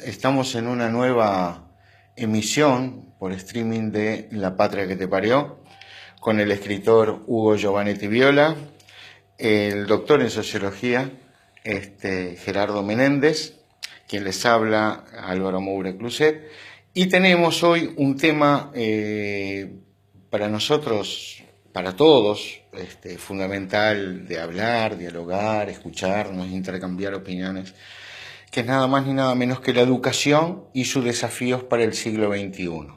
Estamos en una nueva emisión por streaming de La Patria que te parió, con el escritor Hugo Giovannetti Viola, el doctor en sociología Gerardo Menéndez, quien les habla Álvaro Moure Cluset, y tenemos hoy un tema para nosotros, para todos, fundamental de hablar, dialogar, escucharnos, intercambiar opiniones, que es nada más ni nada menos que la educación y sus desafíos para el siglo XXI.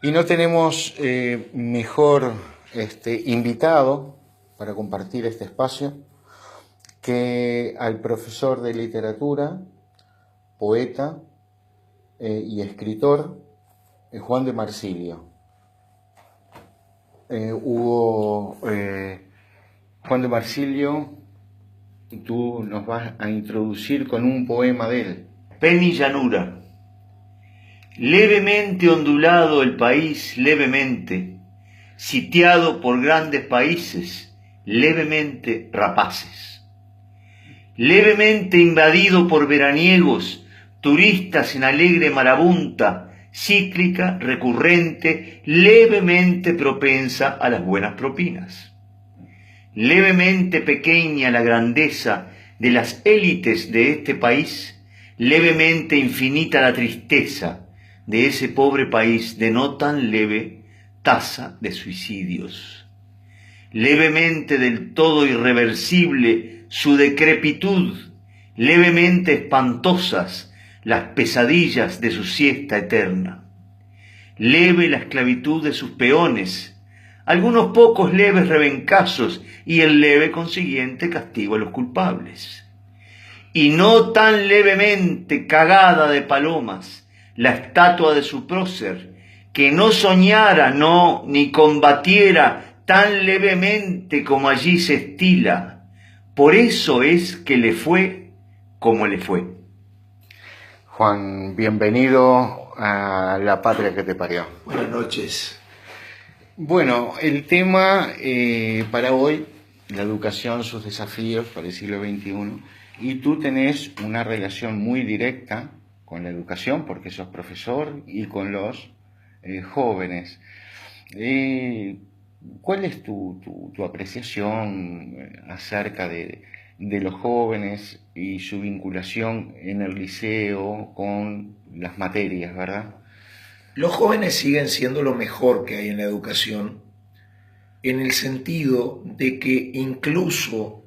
Y no tenemos mejor invitado para compartir este espacio que al profesor de literatura, poeta y escritor Juan de Marsilio. Juan de Marsilio, tú nos vas a introducir con un poema de él. Peni llanura. Levemente ondulado el país, levemente, sitiado por grandes países, levemente rapaces. Levemente invadido por veraniegos, turistas en alegre marabunta, cíclica, recurrente, levemente propensa a las buenas propinas. Levemente pequeña la grandeza de las élites de este país, levemente infinita la tristeza de ese pobre país de no tan leve tasa de suicidios. Levemente del todo irreversible su decrepitud, levemente espantosas las pesadillas de su siesta eterna. Leve la esclavitud de sus peones, algunos pocos leves rebencazos y el leve consiguiente castigo a los culpables. Y no tan levemente cagada de palomas la estatua de su prócer, que no soñara, no, ni combatiera tan levemente como allí se estila. Por eso es que le fue como le fue. Juan, bienvenido a La Patria que te parió. Buenas noches. Bueno, el tema para hoy, la educación, sus desafíos para el siglo XXI, y tú tenés una relación muy directa con la educación porque sos profesor y con los jóvenes. ¿Cuál es tu apreciación acerca de los jóvenes y su vinculación en el liceo con las materias, verdad? Los jóvenes siguen siendo lo mejor que hay en la educación, en el sentido de que incluso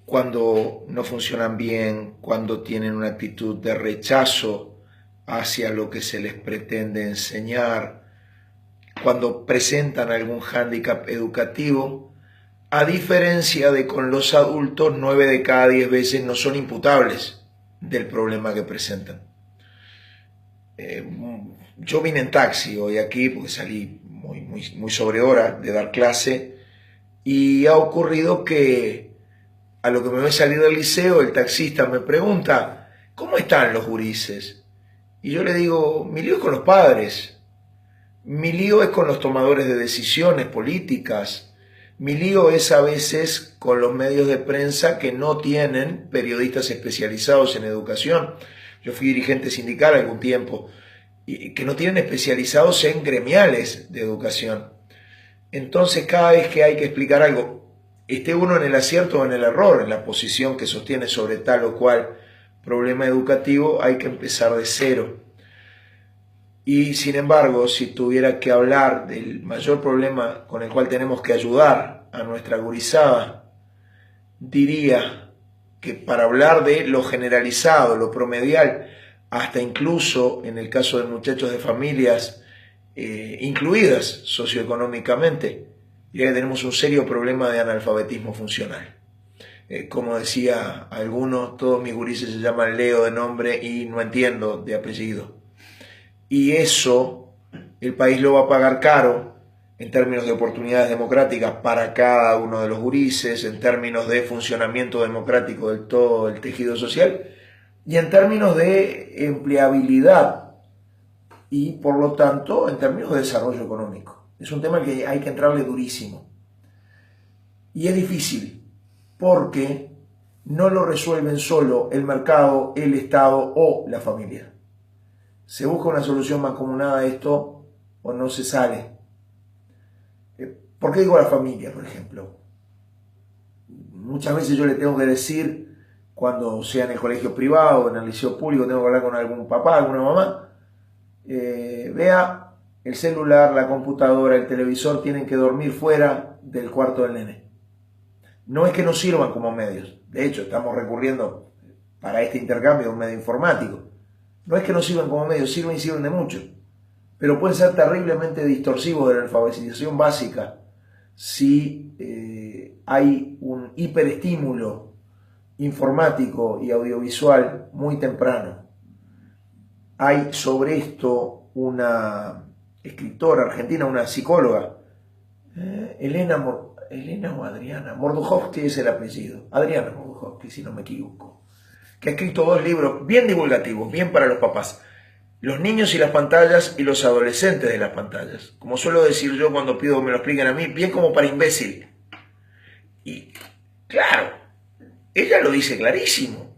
cuando no funcionan bien, cuando tienen una actitud de rechazo hacia lo que se les pretende enseñar, cuando presentan algún hándicap educativo, a diferencia de con los adultos, 9 de cada 10 veces no son imputables del problema que presentan. Yo vine en taxi hoy aquí porque salí muy sobre hora de dar clase y ha ocurrido que a lo que me voy a salir del liceo el taxista me pregunta ¿cómo están los gurises? Y yo le digo, mi lío es con los padres, mi lío es con los tomadores de decisiones políticas, mi lío es a veces con los medios de prensa que no tienen periodistas especializados en educación. Yo fui dirigente sindical algún tiempo y que no tienen especializados en gremiales de educación. Entonces cada vez que hay que explicar algo, esté uno en el acierto o en el error, en la posición que sostiene sobre tal o cual problema educativo, hay que empezar de cero. Y sin embargo, si tuviera que hablar del mayor problema con el cual tenemos que ayudar a nuestra gurizada, diría que para hablar de lo generalizado, lo promedial, hasta incluso en el caso de muchachos de familias incluidas socioeconómicamente, diría que tenemos un serio problema de analfabetismo funcional. Como decía alguno, todos mis gurises se llaman Leo de nombre y no entiendo de apellido. Y eso el país lo va a pagar caro en términos de oportunidades democráticas para cada uno de los gurises, en términos de funcionamiento democrático del todo el tejido social y en términos de empleabilidad y por lo tanto en términos de desarrollo económico. Es un tema que hay que entrarle durísimo. Y es difícil porque no lo resuelven solo el mercado, el Estado o la familia. ¿Se busca una solución mancomunada a esto o no se sale? ¿Por qué digo a la familia, por ejemplo? Muchas veces yo le tengo que decir, cuando sea en el colegio privado, en el liceo público, tengo que hablar con algún papá, alguna mamá, vea, el celular, la computadora, el televisor tienen que dormir fuera del cuarto del nene. No es que no sirvan como medios, de hecho estamos recurriendo para este intercambio a un medio informático. No es que no sirvan como medios, sirven y sirven de mucho, pero pueden ser terriblemente distorsivos de la alfabetización básica si hay un hiperestímulo informático y audiovisual muy temprano. Hay sobre esto una escritora argentina, una psicóloga, Elena o Adriana Mordujovsky es el apellido, Adriana Mordujovsky si no me equivoco, que ha escrito 2 libros bien divulgativos, bien para los papás: Los niños y las pantallas y los adolescentes de las pantallas. Como suelo decir yo cuando pido que me lo expliquen a mí, bien como para imbécil. Y claro, ella lo dice clarísimo.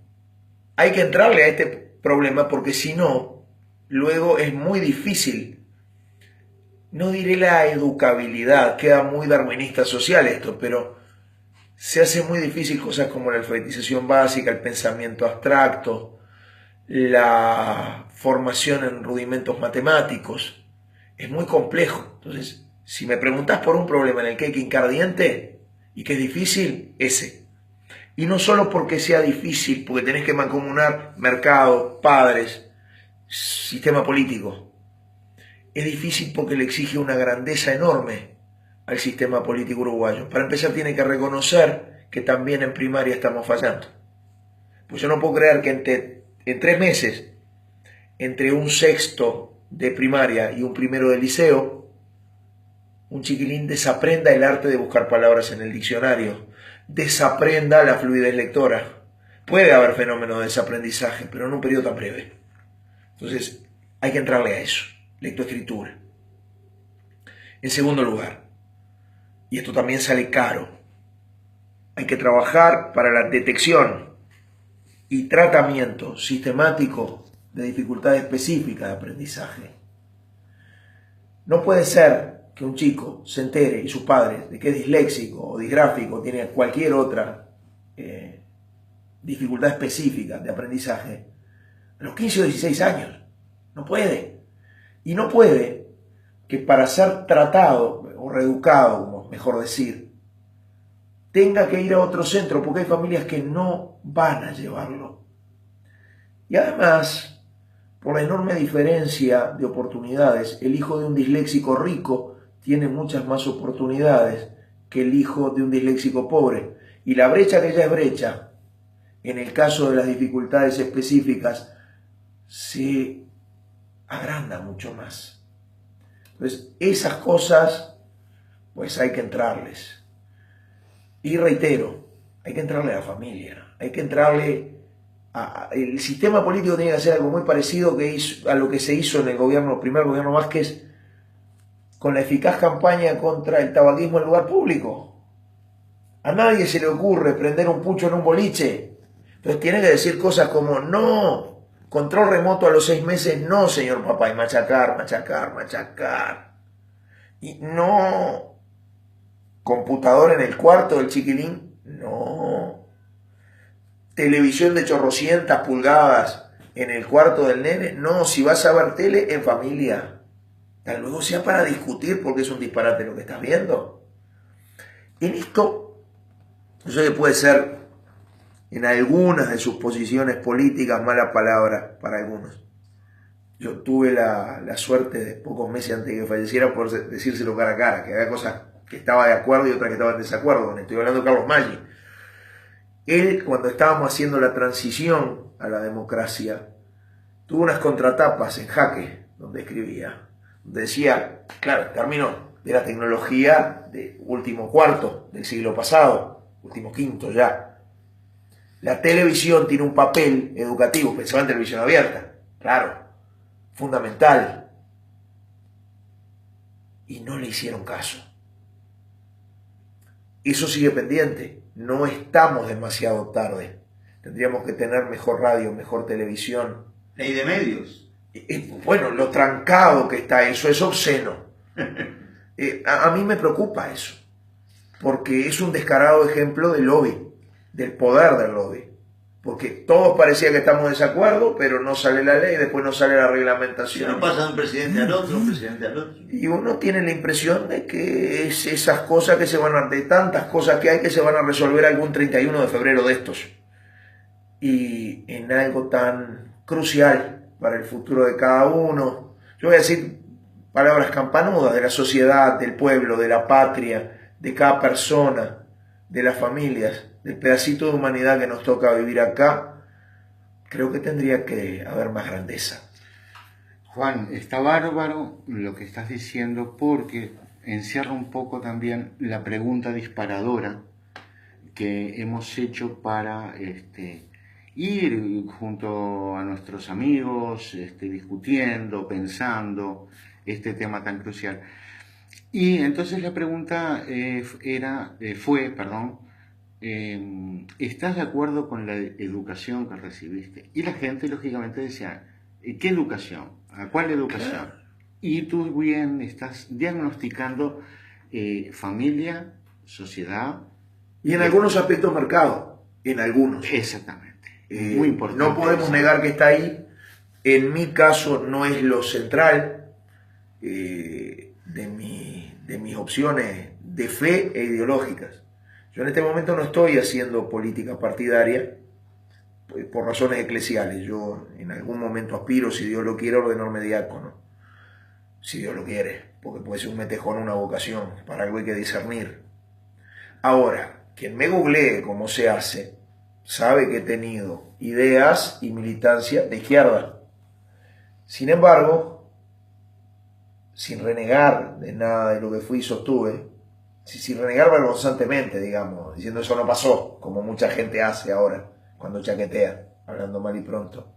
Hay que entrarle a este problema porque si no, luego es muy difícil. No diré la educabilidad, queda muy darwinista social esto, pero se hace muy difícil cosas como la alfabetización básica, el pensamiento abstracto, la formación en rudimentos matemáticos. Es muy complejo. Entonces, si me preguntás por un problema en el que hay que hincar diente y que es difícil, ese. Y no solo porque sea difícil, porque tenés que mancomunar mercado, padres, sistema político. Es difícil porque le exige una grandeza enorme al sistema político uruguayo. Para empezar, tiene que reconocer que también en primaria estamos fallando. Pues yo no puedo creer que en 3 meses, entre un sexto de primaria y un primero de liceo, un chiquilín desaprenda el arte de buscar palabras en el diccionario, desaprenda la fluidez lectora. Puede haber fenómenos de desaprendizaje, pero en un periodo tan breve. Entonces, hay que entrarle a eso, lectoescritura. En segundo lugar, y esto también sale caro, hay que trabajar para la detección y tratamiento sistemático de dificultades específicas de aprendizaje. No puede ser que un chico se entere y sus padres de que es disléxico o disgráfico o tiene cualquier otra dificultad específica de aprendizaje a los 15 o 16 años. No puede. Y no puede que para ser tratado o reeducado, como mejor decir, tenga que ir a otro centro porque hay familias que no van a llevarlo. Y además, por la enorme diferencia de oportunidades, el hijo de un disléxico rico tiene muchas más oportunidades que el hijo de un disléxico pobre. Y la brecha que ya es brecha, en el caso de las dificultades específicas, se agranda mucho más. Entonces, esas cosas, pues hay que entrarles. Y reitero, hay que entrarle a la familia, hay que entrarle el sistema político tiene que hacer algo muy parecido a lo que se hizo en el primer gobierno Vázquez, con la eficaz campaña contra el tabaquismo en el lugar público. A nadie se le ocurre prender un pucho en un boliche. Entonces tiene que decir cosas como: no, control remoto a los 6 meses, no, señor papá, y machacar. Y no, computador en el cuarto del chiquilín, no. Televisión de 800 pulgadas en el cuarto del nene, no. Si vas a ver tele, en familia. Tal luego sea para discutir porque es un disparate lo que estás viendo. En esto, yo sé que puede ser en algunas de sus posiciones políticas mala palabra para algunos. Yo tuve la suerte de pocos meses antes de que falleciera por decírselo cara a cara, que había cosas que estaba de acuerdo y otras que estaba en desacuerdo. Estoy hablando de Carlos Maggi. Él, cuando estábamos haciendo la transición a la democracia, tuvo unas contratapas en Jaque, donde escribía, donde decía, claro, término de la tecnología de último cuarto del siglo pasado, último quinto ya. La televisión tiene un papel educativo, pensaba en televisión abierta, claro, fundamental. Y no le hicieron caso. Eso sigue pendiente. No estamos demasiado tarde. Tendríamos que tener mejor radio, mejor televisión. Ley de medios. Bueno, lo trancado que está eso es obsceno. A mí me preocupa eso, porque es un descarado ejemplo del lobby, del poder del lobby. Porque todos parecía que estamos de desacuerdo, pero no sale la ley, después no sale la reglamentación. Si no pasa de un presidente al otro, un presidente al otro. Y uno tiene la impresión de que es esas cosas que se van a, de tantas cosas que hay que se van a resolver algún 31 de febrero de estos. Y en algo tan crucial para el futuro de cada uno. Yo voy a decir palabras campanudas de la sociedad, del pueblo, de la patria, de cada persona, de las familias, del pedacito de humanidad que nos toca vivir acá. Creo que tendría que haber más grandeza. Juan, está bárbaro lo que estás diciendo porque encierra un poco también la pregunta disparadora que hemos hecho para ir junto a nuestros amigos discutiendo, pensando este tema tan crucial. Y entonces la pregunta fue, ¿estás de acuerdo con la educación que recibiste? Y la gente lógicamente decía, ¿qué educación? ¿A cuál educación? Claro. Y tú bien estás diagnosticando familia, sociedad. Y en algunos aspectos mercado, en algunos. Exactamente. Muy importante. No podemos negar que está ahí. En mi caso no es lo central de mis opciones de fe e ideológicas. Yo en este momento no estoy haciendo política partidaria por razones eclesiales. Yo en algún momento aspiro, si Dios lo quiere, a ordenarme diácono. Si Dios lo quiere, porque puede ser un metejón, una vocación. Para algo hay que discernir. Ahora, quien me googlee cómo se hace, sabe que he tenido ideas y militancia de izquierda. Sin embargo, sin renegar de nada de lo que fui y sostuve, sin renegar vergonzantemente, digamos, diciendo eso no pasó, como mucha gente hace ahora, cuando chaquetea, hablando mal y pronto.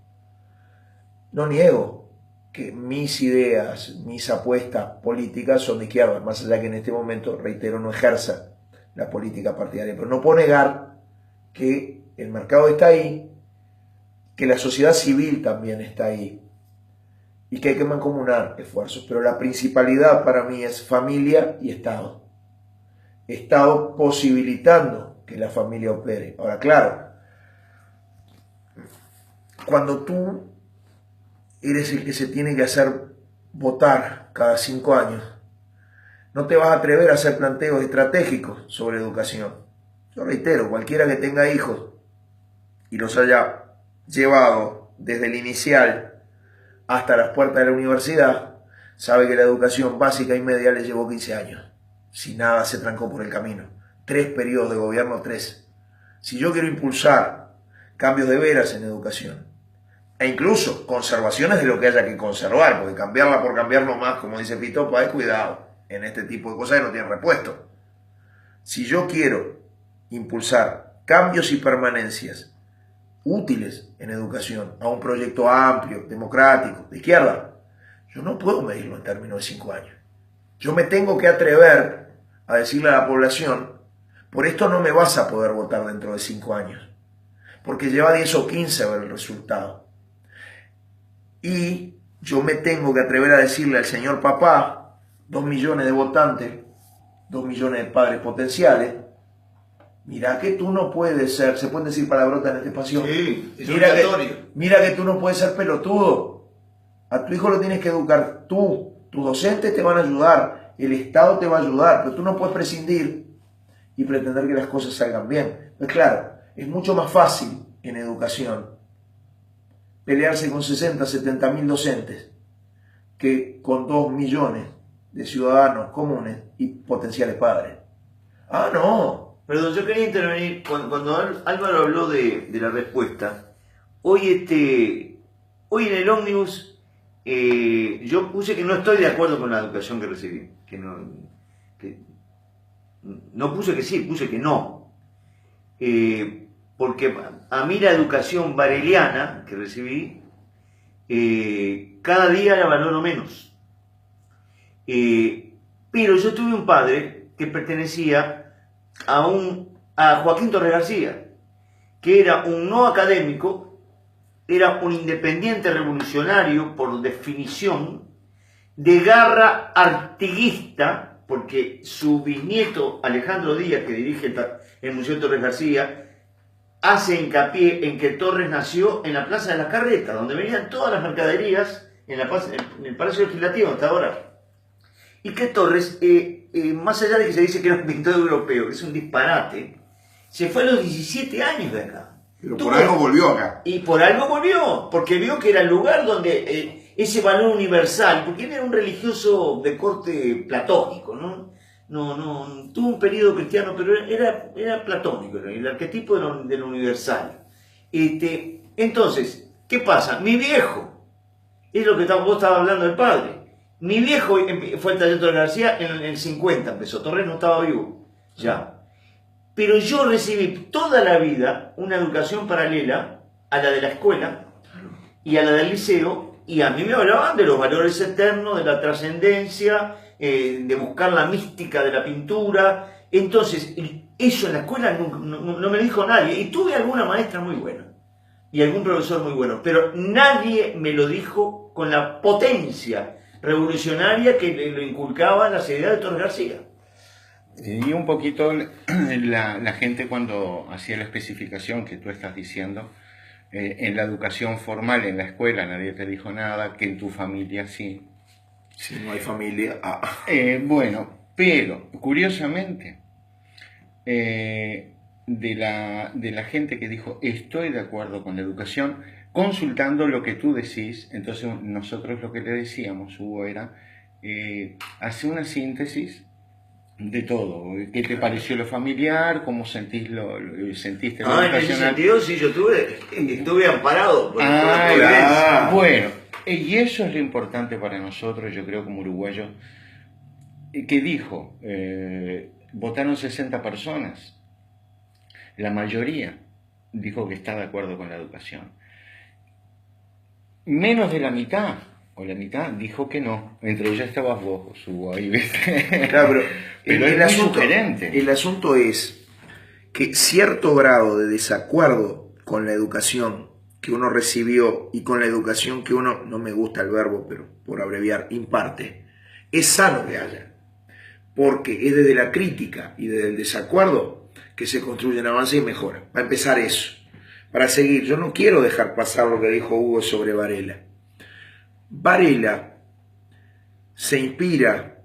No niego que mis ideas, mis apuestas políticas son de izquierda, más allá que en este momento, reitero, no ejerza la política partidaria, pero no puedo negar que el mercado está ahí, que la sociedad civil también está ahí y que hay que mancomunar esfuerzos, pero la principalidad para mí es familia y Estado. Estado posibilitando que la familia opere. Ahora, claro, cuando tú eres el que se tiene que hacer votar cada 5 años, no te vas a atrever a hacer planteos estratégicos sobre educación. Yo reitero, cualquiera que tenga hijos y los haya llevado desde el inicial hasta las puertas de la universidad, sabe que la educación básica y media le llevó 15 años. Si nada se trancó por el camino. 3 periodos de gobierno, 3. Si yo quiero impulsar cambios de veras en educación, e incluso conservaciones de lo que haya que conservar, porque cambiarla por cambiarlo más, como dice Pitopa, cuidado en este tipo de cosas que no tienen repuesto. Si yo quiero impulsar cambios y permanencias útiles en educación a un proyecto amplio, democrático, de izquierda, yo no puedo medirlo en términos de 5 años. Yo me tengo que atrever a decirle a la población, por esto no me vas a poder votar dentro de 5 años, porque lleva 10 o 15 a ver el resultado. Y yo me tengo que atrever a decirle al señor papá, 2 millones de votantes, 2 millones de padres potenciales, mira que tú no puedes ser, ¿se pueden decir palabrotas en este espacio? Sí, es obligatorio. Mira que tú no puedes ser pelotudo. A tu hijo lo tienes que educar tú. Tus docentes te van a ayudar, el Estado te va a ayudar, pero tú no puedes prescindir y pretender que las cosas salgan bien. Pues claro, es mucho más fácil en educación pelearse con 60, 70 mil docentes que con 2 millones de ciudadanos comunes y potenciales padres. Ah, no. Perdón, yo quería intervenir cuando Álvaro habló de la respuesta. Hoy en el ómnibus yo puse que no estoy de acuerdo con la educación que recibí. No puse que sí, puse que no. Porque a mí la educación bareliana que recibí, cada día la valoro menos. Pero yo tuve un padre que pertenecía a Joaquín Torres García, que era un no académico, era un independiente revolucionario por definición, de garra artiguista, porque su bisnieto Alejandro Díaz, que dirige el Museo Torres García, hace hincapié en que Torres nació en la Plaza de la Carreta, donde venían todas las mercaderías en el Palacio Legislativo hasta ahora. Y que Torres, más allá de que se dice que era un pintor europeo, que es un disparate, se fue a los 17 años de acá. Pero por algo volvió acá. Y por algo volvió, porque vio que era el lugar donde ese valor universal, porque él era un religioso de corte platónico, ¿no? No, tuvo un periodo cristiano, pero era platónico, el arquetipo de lo universal. Entonces, ¿qué pasa? Mi viejo, es lo que vos estabas hablando del padre. Mi viejo fue al taller Torres García en el 50, empezó. Torres no estaba vivo, ya. Pero yo recibí toda la vida una educación paralela a la de la escuela y a la del liceo, y a mí me hablaban de los valores eternos, de la trascendencia, de buscar la mística de la pintura. Entonces, eso en la escuela no me lo dijo nadie, y tuve alguna maestra muy buena y algún profesor muy bueno, pero nadie me lo dijo con la potencia revolucionaria que lo inculcaban las ideas de Torres García. Y un poquito la gente cuando hacía la especificación que tú estás diciendo, en la educación formal, en la escuela, nadie te dijo nada, que en tu familia sí. Si no hay familia. Bueno, pero curiosamente, de la gente que dijo estoy de acuerdo con la educación, consultando lo que tú decís, entonces nosotros lo que le decíamos, Hugo, era hace una síntesis de todo. ¿Qué te pareció lo familiar? ¿Cómo sentiste la educación? En ese sentido sí, yo estuve amparado por bueno, y eso es lo importante para nosotros, yo creo, como uruguayos, que dijo, votaron 60 personas, la mayoría dijo que está de acuerdo con la educación. Menos de la mitad, o la mitad, dijo que no. Entre ellas estabas vos, Hugo, ahí, ¿viste? Claro, pero es muy sugerente. El asunto es que cierto grado de desacuerdo con la educación que uno recibió y con la educación que uno, no me gusta el verbo, pero por abreviar, imparte, es sano que haya. Porque es desde la crítica y desde el desacuerdo que se construyen avances y mejoras. Para empezar eso. Para seguir, yo no quiero dejar pasar lo que dijo Hugo sobre Varela. Varela se inspira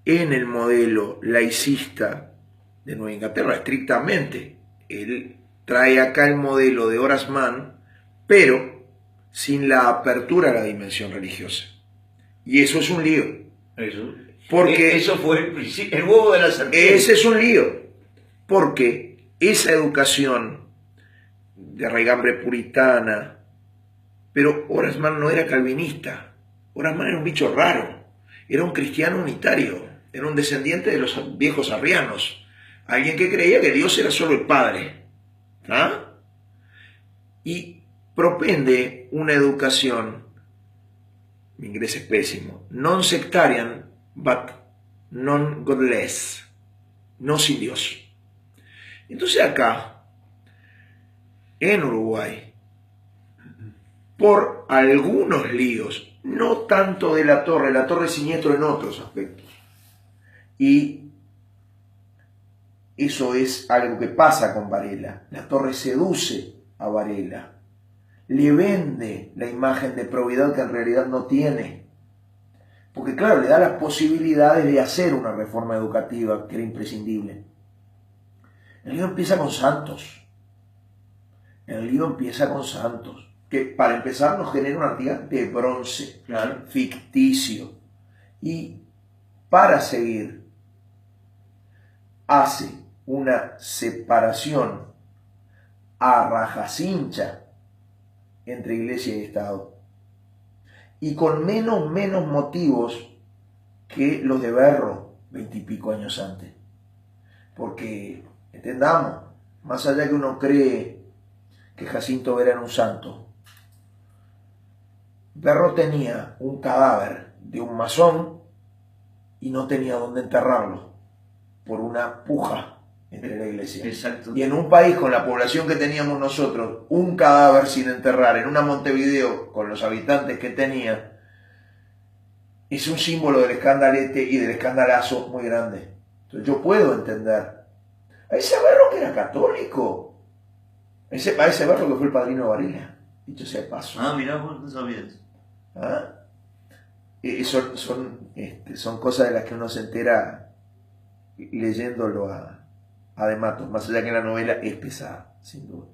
en el modelo laicista de Nueva Inglaterra, estrictamente. Él trae acá el modelo de Horace Mann, pero sin la apertura a la dimensión religiosa. Y eso es un lío. Porque eso fue el huevo de la serpiente. Ese es un lío. Porque esa educación de raigambre puritana, pero Horace Mann no era calvinista. Horace Mann era un bicho raro, era un cristiano unitario, era un descendiente de los viejos arrianos, alguien que creía que Dios era solo el Padre, ¿ah? Y propende una educación, mi inglés es pésimo, non sectarian, but non godless, no sin Dios. Entonces acá, en Uruguay, por algunos líos, no tanto de la Torre es siniestro en otros aspectos. Y eso es algo que pasa con Varela. La Torre seduce a Varela, le vende la imagen de probidad que en realidad no tiene. Porque claro, le da las posibilidades de hacer una reforma educativa que era imprescindible. El lío empieza con Santos. Que para empezar nos genera una artigas de bronce, claro, ficticio. Y para seguir, hace una separación a rajacincha entre Iglesia y Estado. Y con menos motivos que los de Berro, 20 y pico años antes. Porque, entendamos, más allá que uno cree que Jacinto Vera era un santo, Berro tenía un cadáver de un masón y no tenía dónde enterrarlo por una puja entre la iglesia. Exacto. Y en un país con la población que teníamos nosotros, un cadáver sin enterrar, en una Montevideo con los habitantes que tenía, es un símbolo del escandalete y del escandalazo muy grande. Entonces yo puedo entender. A ese Berro que era católico, a ese Berro que fue el padrino de Varela, dicho sea de paso. Ah, mirá, vos no sabías. ¿Ah? Son cosas de las que uno se entera leyéndolo a De Matos, más allá que la novela es pesada, sin duda.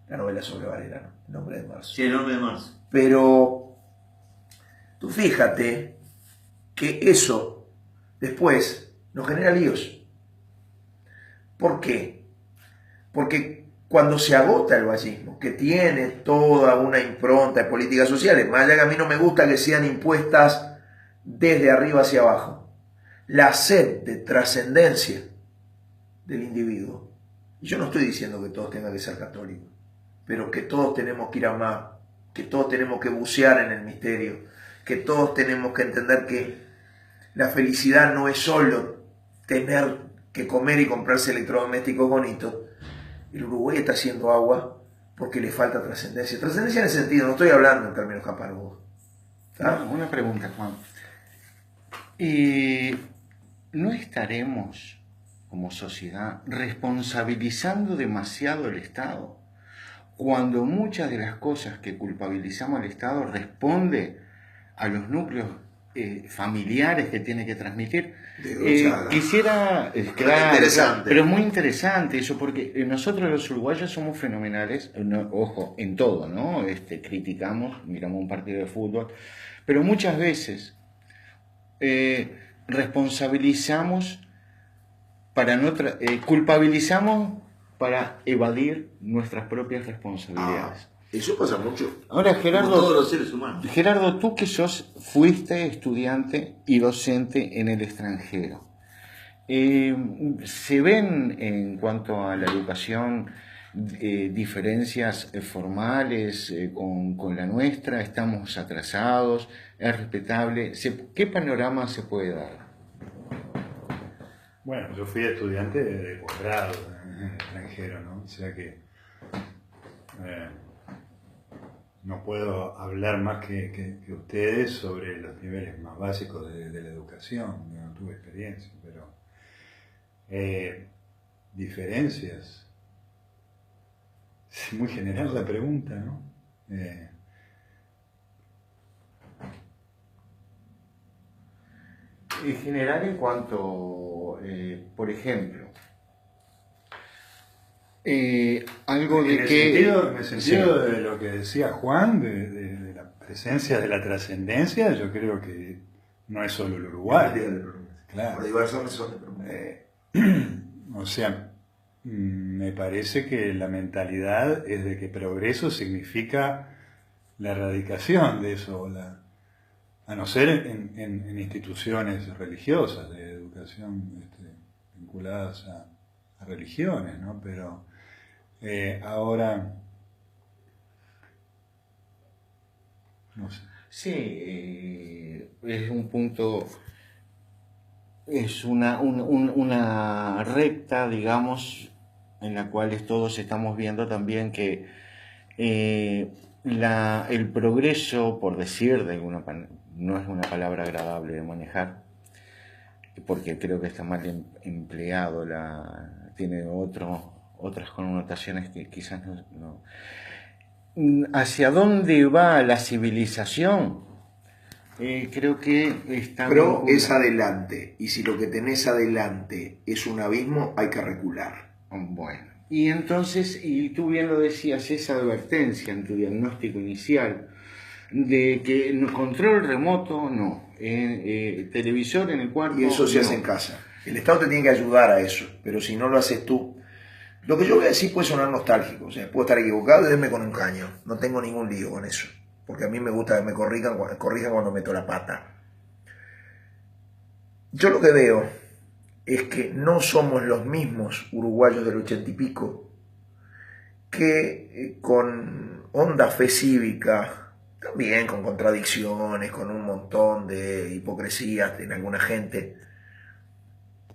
La novela sobre Varela, ¿no? El nombre de marzo. Sí, el nombre de marzo. Pero tú fíjate que eso después nos genera líos. ¿Por qué? Porque cuando se agota el vallismo, que tiene toda una impronta de políticas sociales, más allá que a mí no me gusta que sean impuestas desde arriba hacia abajo, la sed de trascendencia del individuo. Y yo no estoy diciendo que todos tengan que ser católicos, pero que todos tenemos que ir a más, que todos tenemos que bucear en el misterio, que todos tenemos que entender que la felicidad no es solo tener que comer y comprarse electrodomésticos bonitos. El Uruguay está haciendo agua porque le falta trascendencia. Trascendencia en el sentido, no estoy hablando en términos capargos. Una pregunta, Juan. ¿No estaremos como sociedad responsabilizando demasiado al Estado cuando muchas de las cosas que culpabilizamos al Estado responde a los núcleos familiares que tiene que transmitir? Quisiera, claro, interesante. pero es muy interesante eso, porque nosotros los uruguayos somos fenomenales, ojo, en todo, ¿no? Criticamos, miramos un partido de fútbol, pero muchas veces responsabilizamos para no culpabilizamos para evadir nuestras propias responsabilidades. Eso pasa mucho. Ahora, Como todos los seres humanos. Gerardo, tú que fuiste estudiante y docente en el extranjero, ¿se ven en cuanto a la educación diferencias formales con la nuestra? ¿Estamos atrasados? ¿Es respetable? ¿Qué panorama se puede dar? Bueno, yo fui estudiante de posgrado en el extranjero, ¿no? O sea que no puedo hablar más que ustedes sobre los niveles más básicos de la educación. Yo no tuve experiencia, pero diferencias. Es muy general la pregunta, ¿no? En general, en cuanto, por ejemplo, algo de en el sentido de lo que decía Juan, de la presencia de la trascendencia, yo creo que no es solo el Uruguay. Claro. Por diversas razones. O sea, me parece que la mentalidad es de que progreso significa la erradicación de eso, a no ser en instituciones religiosas de educación vinculadas a religiones, ¿no? Pero ahora, no sé. Sí, es un punto, es una recta, digamos, en la cual todos estamos viendo también que el progreso, por decir de alguna manera, no es una palabra agradable de manejar, porque creo que está mal empleado, tiene otras connotaciones que quizás no. ¿Hacia dónde va la civilización? Creo que está... Pero es adelante, y si lo que tenés adelante es un abismo, hay que recular. Bueno, y entonces, y tú bien lo decías, esa advertencia en tu diagnóstico inicial, de que control remoto, no, televisor en el cuarto... Y eso se hace en casa. El Estado te tiene que ayudar a eso, pero si no lo haces tú... Lo que yo voy a decir puede sonar nostálgico, o sea, puedo estar equivocado y denme con un caño, no tengo ningún lío con eso, porque a mí me gusta que me corrijan cuando meto la pata. Yo lo que veo es que no somos los mismos uruguayos del 80 y pico que con honda fe cívica, también con contradicciones, con un montón de hipocresías en alguna gente,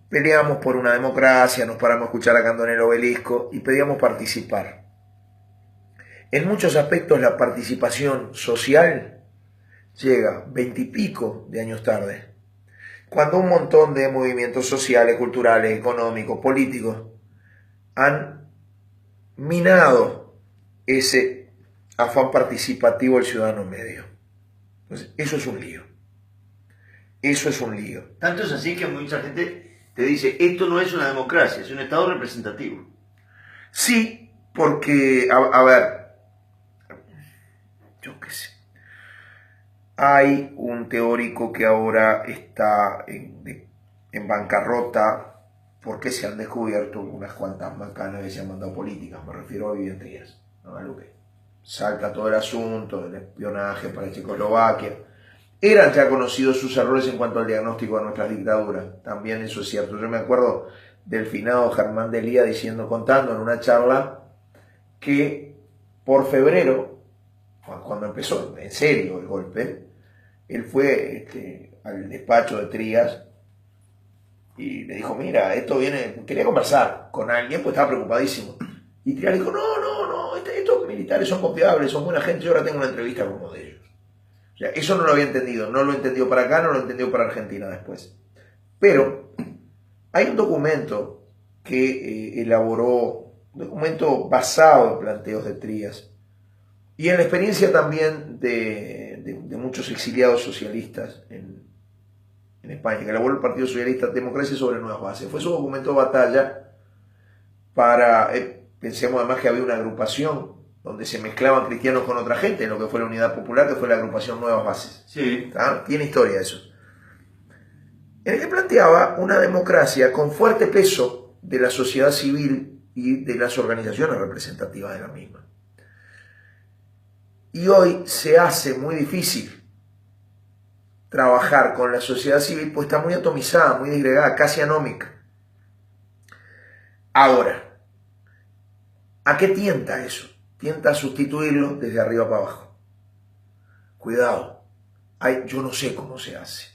peleamos por una democracia, nos paramos a escuchar a Cando en el Obelisco y pedíamos participar. En muchos aspectos la participación social llega 20 y pico de años tarde, cuando un montón de movimientos sociales, culturales, económicos, políticos han minado ese afán participativo del ciudadano medio. Entonces, eso es un lío. Eso es un lío. Tanto es así que mucha gente te dice, esto no es una democracia, es un Estado representativo. Sí, porque, a ver, yo qué sé. Hay un teórico que ahora está en bancarrota porque se han descubierto unas cuantas macanas que se han mandado políticas. Me refiero a Vivian Trías, ¿no? A lo que salta todo el asunto del espionaje para Checoslovaquia. Eran ya conocidos sus errores en cuanto al diagnóstico de nuestras dictaduras. También eso es cierto. Yo me acuerdo del finado Germán Delía contando en una charla que por febrero, cuando empezó en serio el golpe, él fue al despacho de Trías y le dijo, mira, esto viene, quería conversar con alguien, pues estaba preocupadísimo. Y Trías le dijo, no, estos militares son confiables, son buena gente, yo ahora tengo una entrevista con uno de ellos. O sea, eso no lo había entendido, no lo entendió para acá, no lo entendió para Argentina después. Pero hay un documento que elaboró, un documento basado en planteos de Trías, y en la experiencia también de muchos exiliados socialistas en España, que elaboró el Partido Socialista, Democracia sobre Nuevas Bases. Fue su documento de batalla para, pensemos además que había una agrupación donde se mezclaban cristianos con otra gente, en lo que fue la Unidad Popular, que fue la agrupación Nuevas Bases. Sí. ¿Ah? Tiene historia eso. En el que planteaba una democracia con fuerte peso de la sociedad civil y de las organizaciones representativas de la misma. Y hoy se hace muy difícil trabajar con la sociedad civil, pues está muy atomizada, muy disgregada, casi anómica. Ahora, ¿a qué tienta eso? Tienta a sustituirlo desde arriba para abajo. Cuidado, yo no sé cómo se hace,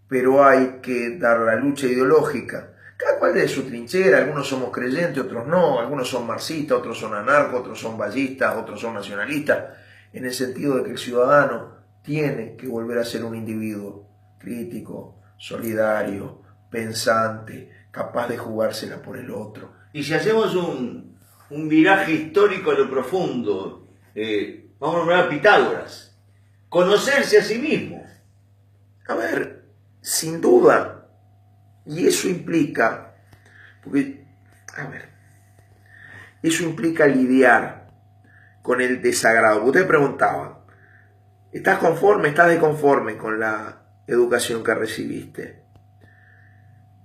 pero hay que dar la lucha ideológica, cada cual de su trinchera. Algunos somos creyentes, otros no, algunos son marxistas, otros son anarcos, otros son ballistas, otros son nacionalistas, en el sentido de que el ciudadano tiene que volver a ser un individuo crítico, solidario, pensante, capaz de jugársela por el otro. Y si hacemos un viraje histórico a lo profundo, vamos a nombrar a Pitágoras, conocerse a sí mismo. A ver, sin duda, y eso implica, eso implica lidiar con el desagrado. Ustedes preguntaban, ¿estás conforme, estás desconforme con la educación que recibiste?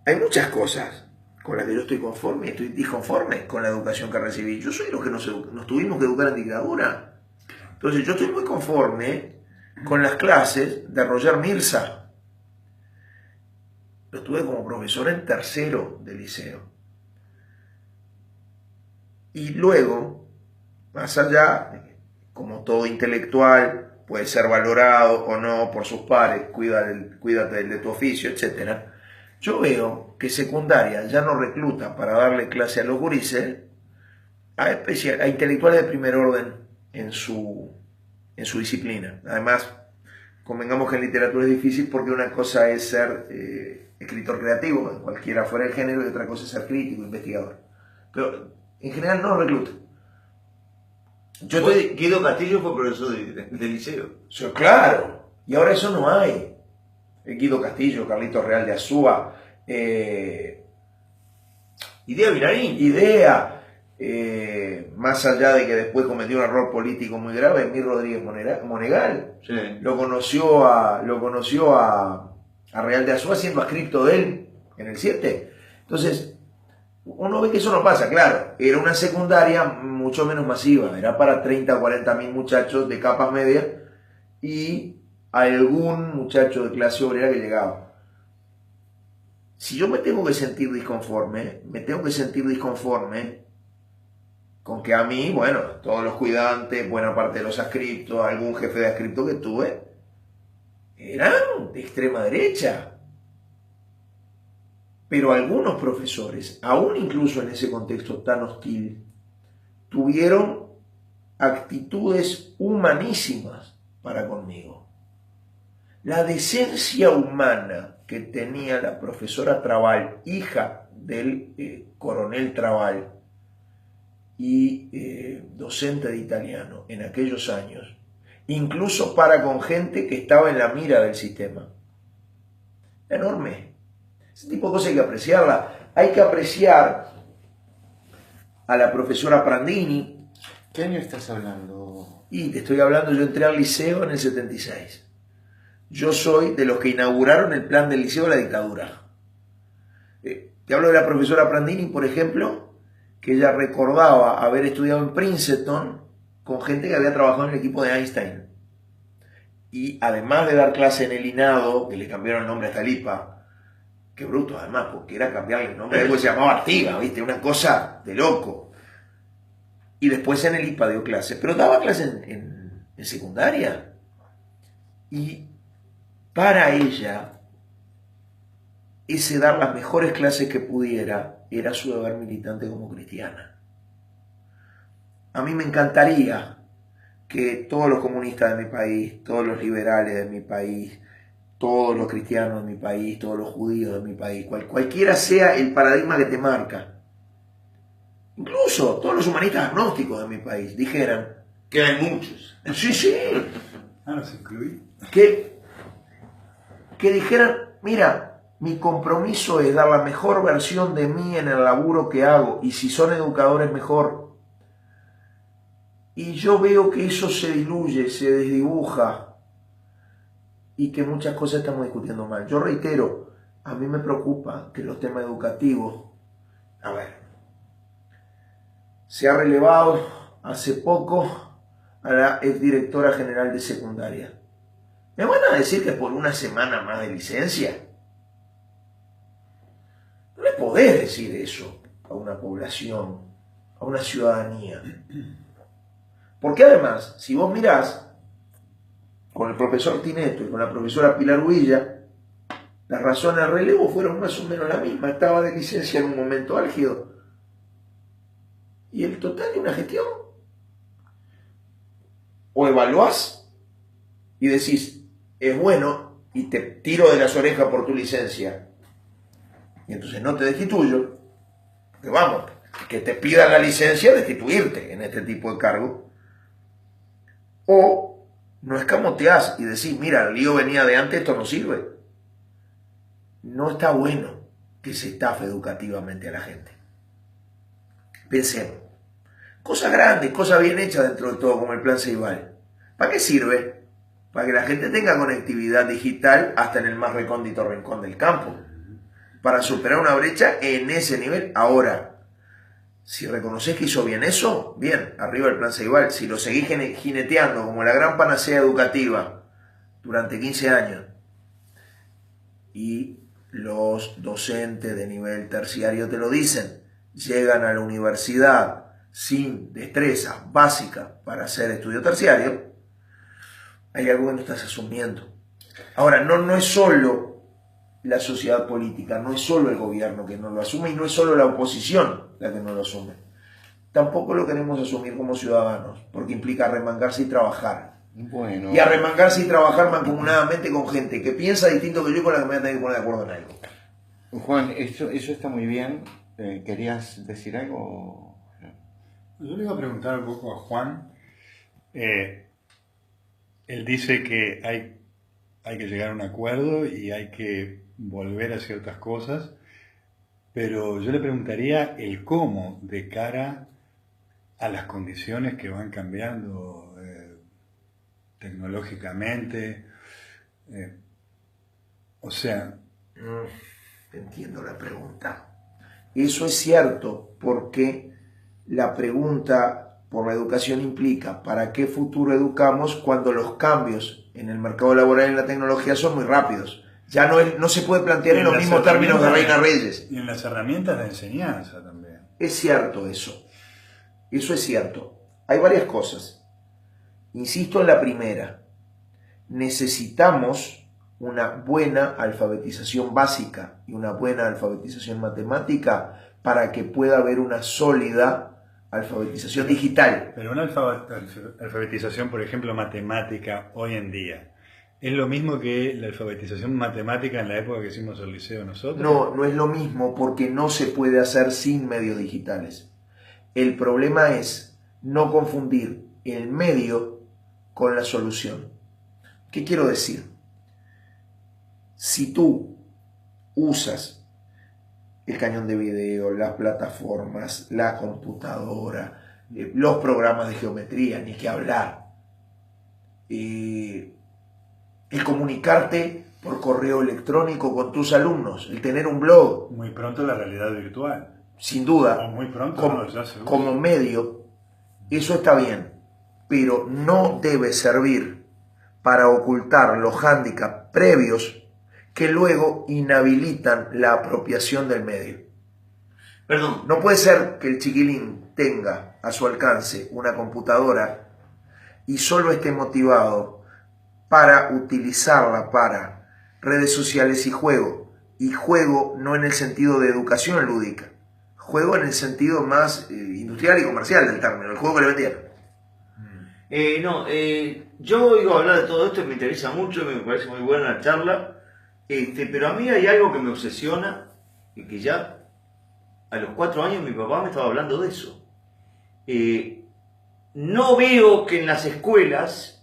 Hay muchas cosas con las que yo estoy conforme, estoy disconforme con la educación que recibí. Yo soy los que nos tuvimos que educar en dictadura. Entonces yo estoy muy conforme con las clases de Roger Mirza. Lo tuve como profesor en tercero de liceo. Y luego, más allá de que, como todo intelectual, puede ser valorado o no por sus pares, cuídate de tu oficio, etc. Yo veo que secundaria ya no recluta para darle clase a los gurises a intelectuales de primer orden en su disciplina. Además, convengamos que en literatura es difícil porque una cosa es ser escritor creativo, cualquiera fuera el género, y otra cosa es ser crítico, investigador. Pero en general no lo recluta. Guido Castillo fue profesor de liceo. Claro, y ahora eso no hay. Guido Castillo, Carlitos Real de Azúa, Idea Virarín. Más allá de que después cometió un error político muy grave, Emir Rodríguez Monegal. Sí. Lo conoció a Real de Azúa siendo adscripto de él en el 7. Entonces, uno ve que eso no pasa, claro. Era una secundaria mucho menos masiva, era para 30 o 40 mil muchachos de capa media y algún muchacho de clase obrera que llegaba. Si yo me tengo que sentir disconforme, con que a mí, bueno, todos los cuidantes, buena parte de los adscriptos, algún jefe de adscripto que tuve, eran de extrema derecha. Pero algunos profesores, aún incluso en ese contexto tan hostil, tuvieron actitudes humanísimas para conmigo. La decencia humana que tenía la profesora Trabal, hija del coronel Trabal y docente de italiano en aquellos años, incluso para con gente que estaba en la mira del sistema. Enorme. Ese tipo de cosas hay que apreciarla. Hay que apreciar a la profesora Prandini. ¿Qué año estás hablando? Y te estoy hablando, yo entré al liceo en el 76. Yo soy de los que inauguraron el plan del liceo de la dictadura. Te hablo de la profesora Prandini, por ejemplo, que ella recordaba haber estudiado en Princeton con gente que había trabajado en el equipo de Einstein. Y además de dar clase en el INADO, que le cambiaron el nombre a Talipa, qué bruto además, porque era cambiarle el nombre, algo que se llamaba Artiga, ¿viste? Una cosa de loco. Y después en el IPA dio clase, pero daba clase en secundaria. Y para ella, ese dar las mejores clases que pudiera era su deber militante como cristiana. A mí me encantaría que todos los comunistas de mi país, todos los liberales de mi país, todos los cristianos de mi país, todos los judíos de mi país, cualquiera sea el paradigma que te marca, incluso todos los humanistas agnósticos de mi país, dijeran, Que hay muchos. sí, los incluí. que dijeran, mira, mi compromiso es dar la mejor versión de mí en el laburo que hago, y si son educadores mejor. Y yo veo que eso se diluye, se desdibuja, y que muchas cosas estamos discutiendo mal. Yo reitero, a mí me preocupa que los temas educativos, a ver, se ha relevado hace poco a la exdirectora general de secundaria. ¿Me van a decir que por una semana más de licencia? No le podés decir eso a una población, a una ciudadanía. Porque además, si vos mirás, con el profesor Tineto y con la profesora Pilar Huilla, las razones de relevo fueron más o menos la misma. Estaba de licencia en un momento álgido. Y el total de una gestión. O evaluás y decís, es bueno, y te tiro de las orejas por tu licencia. Y entonces no te destituyo. Que vamos, que te pidan la licencia, destituirte en este tipo de cargo. O no escamoteás y decís, mira, el lío venía de antes, esto no sirve. No está bueno que se estafe educativamente a la gente. Pensemos. Cosas grandes, cosas bien hechas dentro de todo, como el plan Ceibal. ¿Para qué sirve? Para que la gente tenga conectividad digital hasta en el más recóndito rincón del campo. Para superar una brecha en ese nivel. Ahora, si reconoces que hizo bien eso, bien, arriba el plan Ceibal. Si lo seguís jineteando como la gran panacea educativa durante 15 años y los docentes de nivel terciario te lo dicen, llegan a la universidad sin destrezas básicas para hacer estudio terciario, hay algo que no estás asumiendo. Ahora, no es solo la sociedad política, no es solo el gobierno que no lo asume y no es solo la oposición la que no lo asume. Tampoco lo queremos asumir como ciudadanos, porque implica arremangarse y trabajar. Bueno. Y arremangarse y trabajar mancomunadamente con gente que piensa distinto que yo y con la que me voy a tener que poner de acuerdo en algo. Juan, eso está muy bien. ¿Querías decir algo? Yo le iba a preguntar un poco a Juan. Él dice que hay que llegar a un acuerdo y hay que volver a ciertas cosas, pero yo le preguntaría el cómo de cara a las condiciones que van cambiando tecnológicamente. O sea... Entiendo la pregunta. Eso es cierto, porque la pregunta por la educación implica ¿para qué futuro educamos cuando los cambios en el mercado laboral y en la tecnología son muy rápidos? Ya no se puede plantear en los mismos términos de Reina Reyes. Y en las herramientas de enseñanza también. Es cierto eso. Eso es cierto. Hay varias cosas. Insisto en la primera. Necesitamos una buena alfabetización básica y una buena alfabetización matemática para que pueda haber una sólida alfabetización digital. Pero una alfabetización, por ejemplo, matemática hoy en día, ¿es lo mismo que la alfabetización matemática en la época que hicimos el liceo nosotros? No, no es lo mismo porque no se puede hacer sin medios digitales. El problema es no confundir el medio con la solución. ¿Qué quiero decir? Si tú usas el cañón de video, las plataformas, la computadora, los programas de geometría, ni que hablar, el comunicarte por correo electrónico con tus alumnos, el tener un blog. Muy pronto la realidad virtual. Sin duda, O muy pronto, como, no, ya se usa. como medio, eso está bien, pero no debe servir para ocultar los hándicaps previos que luego inhabilitan la apropiación del medio. Perdón, No puede ser que el chiquilín tenga a su alcance una computadora y solo esté motivado para utilizarla para redes sociales y juego no en el sentido de educación lúdica, juego en el sentido más industrial y comercial del término, el juego que le vendieron. yo oigo hablar de todo esto y me interesa mucho, me parece muy buena la charla, pero a mí hay algo que me obsesiona y que ya a los 4 años mi papá me estaba hablando de eso. No veo que en las escuelas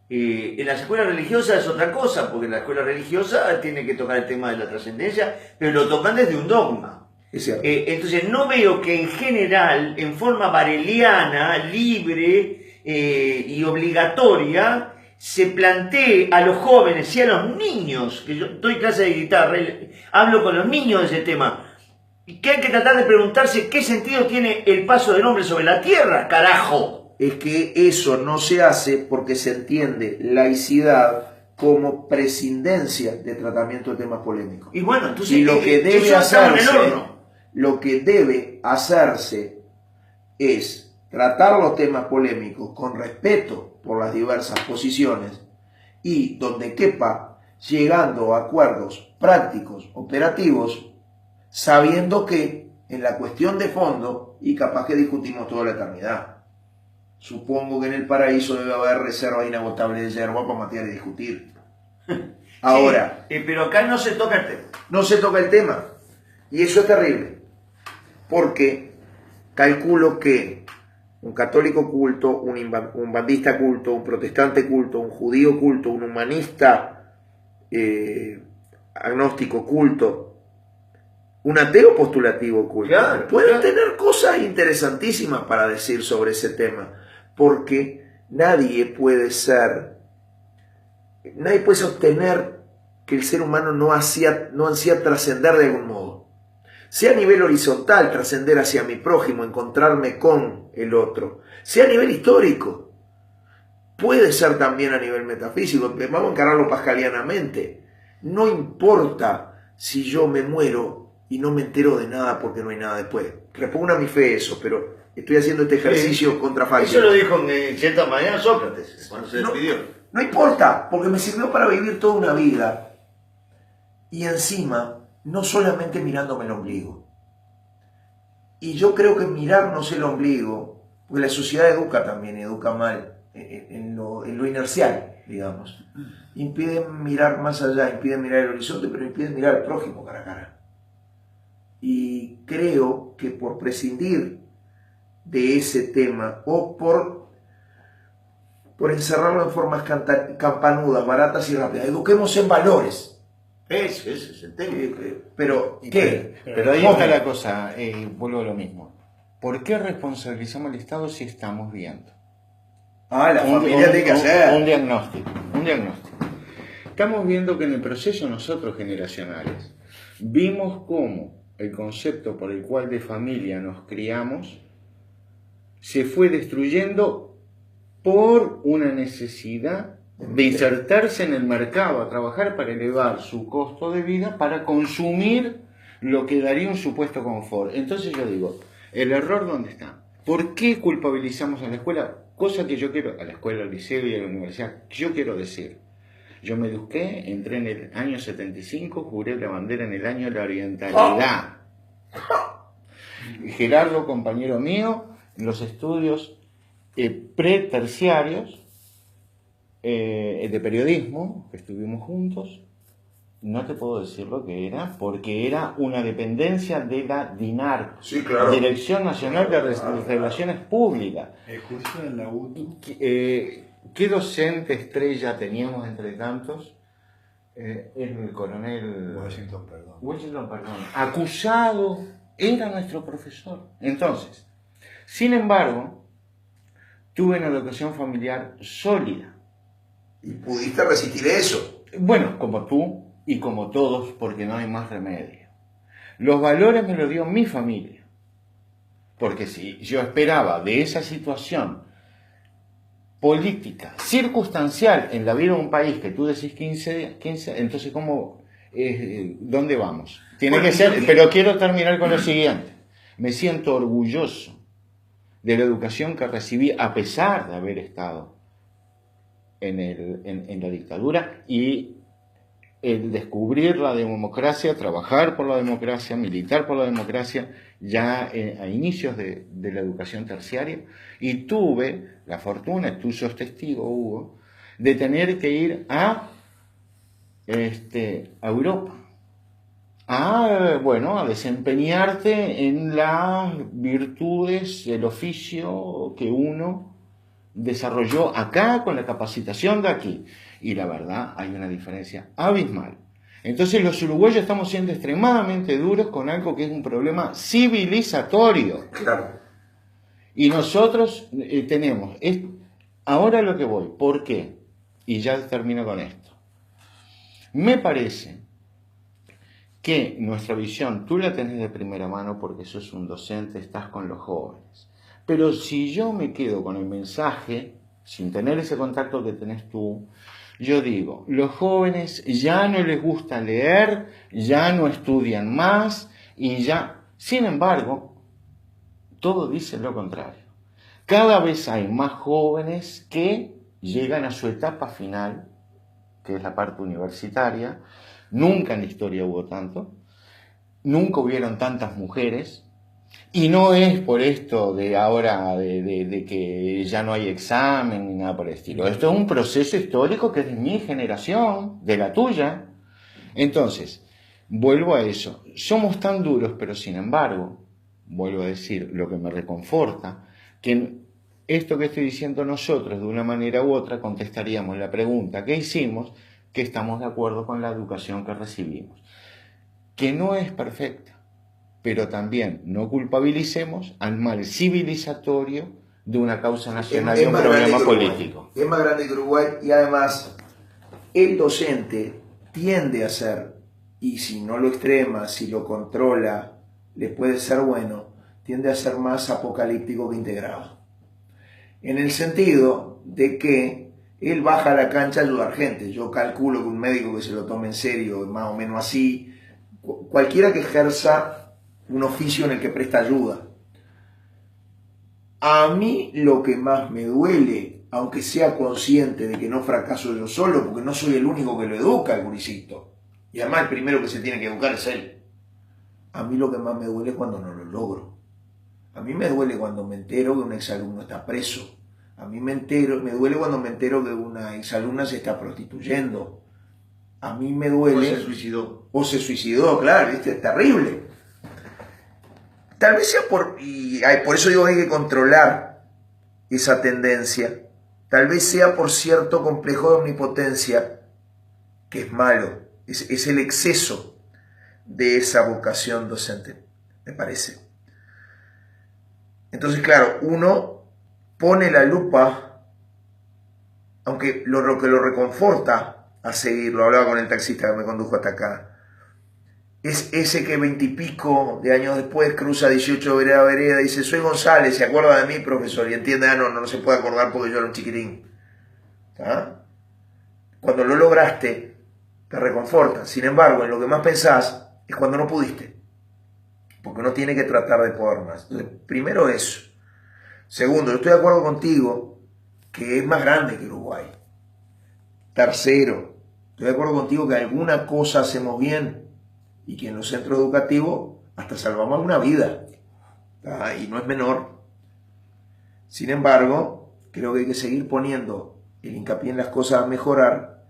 religiosas es otra cosa, porque en la escuela religiosa tiene que tocar el tema de la trascendencia, pero lo tocan desde un dogma. Es cierto. Entonces no veo que en general, en forma bareliana, libre y obligatoria, se plantee a los jóvenes y a los niños, que yo doy clase de guitarra, hablo con los niños de ese tema, que hay que tratar de preguntarse qué sentido tiene el paso del hombre sobre la tierra, carajo. Es que eso no se hace porque se entiende laicidad como prescindencia de tratamiento de temas polémicos. Y bueno, entonces Y lo que debe eso estaba en el hacerse, horno. lo que debe hacerse es tratar los temas polémicos con respeto por las diversas posiciones y, donde quepa, llegando a acuerdos prácticos, operativos, sabiendo que en la cuestión de fondo, y capaz que discutimos toda la eternidad, supongo que en el paraíso debe haber reservas inagotables de yerba para matear y discutir. Ahora, Sí, pero acá no se toca el tema. no se toca el tema, y eso es terrible, porque calculo que un católico culto, un bandista culto, un protestante culto, un judío culto, un humanista agnóstico culto, un ateo postulativo culto, Claro, pueden claro. tener cosas interesantísimas para decir sobre ese tema, porque nadie puede sostener que el ser humano no ansía trascender de algún modo. Sea a nivel horizontal, trascender hacia mi prójimo, encontrarme con el otro. Sea a nivel histórico. Puede ser también a nivel metafísico. Vamos a encararlo pascalianamente. No importa si yo me muero y no me entero de nada porque no hay nada después. Repugna mi fe eso, pero estoy haciendo este ejercicio contrafáctico. Eso lo dijo en cierta manera Sócrates, cuando se despidió. No importa, porque me sirvió para vivir toda una vida. Y encima, no solamente mirándome el ombligo. Y yo creo que mirarnos el ombligo, porque la sociedad educa también, educa mal, en lo inercial, digamos. Impiden mirar más allá, impiden mirar el horizonte, pero impiden mirar al prójimo cara a cara. Y creo que por prescindir de ese tema, o por encerrarlo en formas campanudas, baratas y rápidas, eduquemos en valores. Ese es el tema. Pero, ¿qué? Pero ahí está la cosa, vuelvo a lo mismo. ¿Por qué responsabilizamos al Estado si estamos viendo? La familia tiene que hacer. Un diagnóstico. Estamos viendo que en el proceso nosotros generacionales vimos cómo el concepto por el cual de familia nos criamos se fue destruyendo por una necesidad de insertarse en el mercado, a trabajar para elevar su costo de vida, para consumir lo que daría un supuesto confort. Entonces yo digo, ¿el error dónde está? ¿Por qué culpabilizamos a la escuela? Cosa que yo quiero, a la escuela, al liceo y a la universidad, yo quiero decir, Yo me eduqué, entré en el año 75, juré la bandera en el año de la orientalidad. Gerardo, compañero mío, en los estudios preterciarios de periodismo, que estuvimos juntos, no te puedo decir lo que era, porque era una dependencia de la DINAR, Sí, claro. Dirección Nacional de Relaciones Públicas. Justo en la UTU. ¿Qué docente estrella teníamos entre tantos? El coronel Washington, perdón. Acusado, era nuestro profesor. Entonces, sin embargo, tuve una educación familiar sólida. ¿Y pudiste resistir eso? Bueno, como tú y como todos, porque no hay más remedio. Los valores me los dio mi familia. Porque si yo esperaba de esa situación política, circunstancial en la vida de un país que tú decís 15 entonces ¿cómo, dónde vamos? Tiene que ser, pero quiero terminar con lo siguiente. Me siento orgulloso de la educación que recibí a pesar de haber estado en la dictadura y el descubrir la democracia, trabajar por la democracia, militar por la democracia, ya a inicios de la educación terciaria, y tuve la fortuna, tú sos testigo, Hugo, de tener que ir a Europa, a desempeñarte en las virtudes del oficio que uno desarrolló acá con la capacitación de aquí. Y la verdad, hay una diferencia abismal. Entonces los uruguayos estamos siendo extremadamente duros con algo que es un problema civilizatorio. Claro. Y nosotros tenemos... ahora lo que voy, ¿por qué? Y ya termino con esto. Me parece que nuestra visión, tú la tenés de primera mano porque sos un docente, estás con los jóvenes. Pero si yo me quedo con el mensaje, sin tener ese contacto que tenés tú, yo digo, los jóvenes ya no les gusta leer, ya no estudian más y ya... Sin embargo, todo dice lo contrario. Cada vez hay más jóvenes que llegan a su etapa final, que es la parte universitaria. Nunca en la historia hubo tanto, nunca hubieron tantas mujeres. Y no es por esto de ahora, de que ya no hay examen ni nada por el estilo. Esto es un proceso histórico que es de mi generación, de la tuya. Entonces, vuelvo a eso. Somos tan duros, pero sin embargo, vuelvo a decir, lo que me reconforta, que esto que estoy diciendo nosotros, de una manera u otra, contestaríamos la pregunta que hicimos, que estamos de acuerdo con la educación que recibimos. Que no es perfecta, pero también no culpabilicemos al mal civilizatorio de una causa nacional y un problema político. Es más grande que Uruguay y además el docente tiende a ser, y si no lo extrema, si lo controla, le puede ser bueno, tiende a ser más apocalíptico que integrado. En el sentido de que él baja a la cancha a ayudar gente. Yo calculo que un médico que se lo tome en serio, más o menos así, cualquiera que ejerza un oficio en el que presta ayuda. A mí lo que más me duele, aunque sea consciente de que no fracaso yo solo, porque no soy el único que lo educa el gurisito, y además el primero que se tiene que educar es él. A mí lo que más me duele es cuando no lo logro. A mí me duele cuando me entero que un exalumno está preso. A mí me duele cuando me entero que una exalumna se está prostituyendo. A mí me duele... O se suicidó. O se suicidó, claro, ¿viste? Es terrible. Tal vez sea por eso digo que hay que controlar esa tendencia. Tal vez sea por cierto complejo de omnipotencia, que es malo. Es el exceso de esa vocación docente, me parece. Entonces, claro, uno pone la lupa, aunque lo que lo reconforta a seguirlo, hablaba con el taxista que me condujo hasta acá, es ese que 20 y pico de años después cruza 18 vereda a vereda y dice, soy González, se acuerda de mí, profesor, y entiende, no se puede acordar porque yo era un chiquitín. ¿Ah? Cuando lo lograste, te reconforta. Sin embargo, en lo que más pensás es cuando no pudiste, porque uno tiene que tratar de poder más. Entonces, primero eso. Segundo, yo estoy de acuerdo contigo que es más grande que Uruguay. Tercero, Estoy de acuerdo contigo que alguna cosa hacemos bien y que en los centros educativos hasta salvamos una vida. Y no es menor. Sin embargo, creo que hay que seguir poniendo el hincapié en las cosas a mejorar,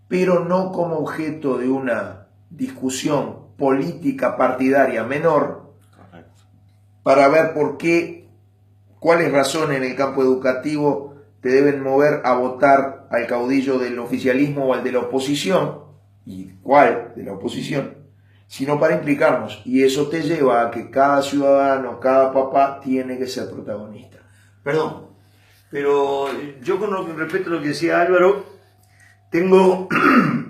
pero no como objeto de una discusión política partidaria menor. Correcto. Para ver cuáles razones en el campo educativo te deben mover a votar al caudillo del oficialismo o al de la oposición, y cuál de la oposición, sino para implicarnos. Y eso te lleva a que cada ciudadano, cada papá tiene que ser protagonista. Perdón, pero yo con respecto a lo que decía Álvaro, tengo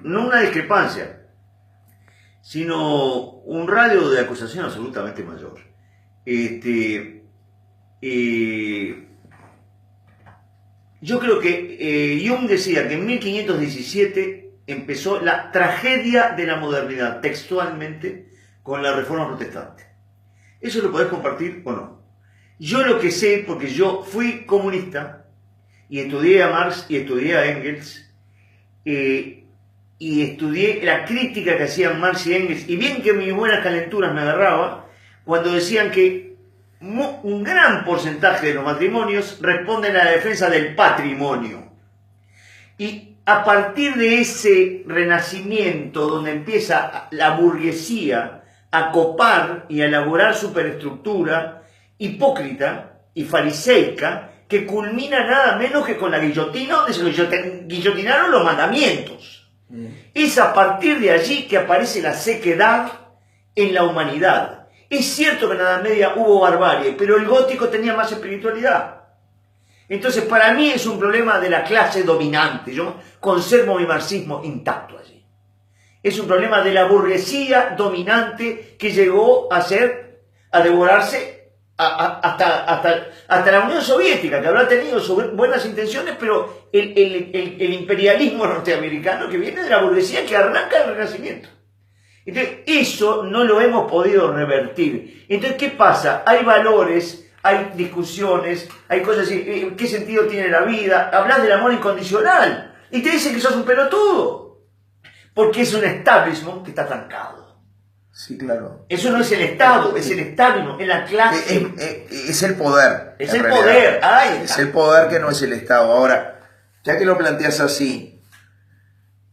no una discrepancia, sino un radio de acusación absolutamente mayor. Yo creo que Jung decía que en 1517 empezó la tragedia de la modernidad, textualmente, con la Reforma Protestante. ¿Eso lo podés compartir o no? Yo lo que sé, porque yo fui comunista y estudié a Marx y estudié a Engels, y estudié la crítica que hacían Marx y Engels, y bien que mis buenas calenturas me agarraba cuando decían que un gran porcentaje de los matrimonios responden a la defensa del patrimonio. Y a partir de ese renacimiento donde empieza la burguesía a copar y a elaborar superestructura hipócrita y fariseica, que culmina nada menos que con la guillotina, donde se guillotinaron los mandamientos. Es a partir de allí que aparece la sequedad en la humanidad. Es cierto que en la Edad Media hubo barbarie, pero el gótico tenía más espiritualidad. Entonces, para mí es un problema de la clase dominante. Yo conservo mi marxismo intacto allí. Es un problema de la burguesía dominante que llegó a devorarse hasta la Unión Soviética, que habrá tenido buenas intenciones, pero el imperialismo norteamericano que viene de la burguesía que arranca el Renacimiento. Entonces, eso no lo hemos podido revertir. Entonces, ¿qué pasa? Hay valores, hay discusiones, hay cosas así. ¿Qué sentido tiene la vida? Hablas del amor incondicional y te dicen que sos un pelotudo, porque es un establishment que está trancado. Sí, claro. Eso no es el Estado, es el establishment, es la clase. Es el poder. Es el poder. Es el poder que no es el Estado. Ahora, ya que lo planteas así,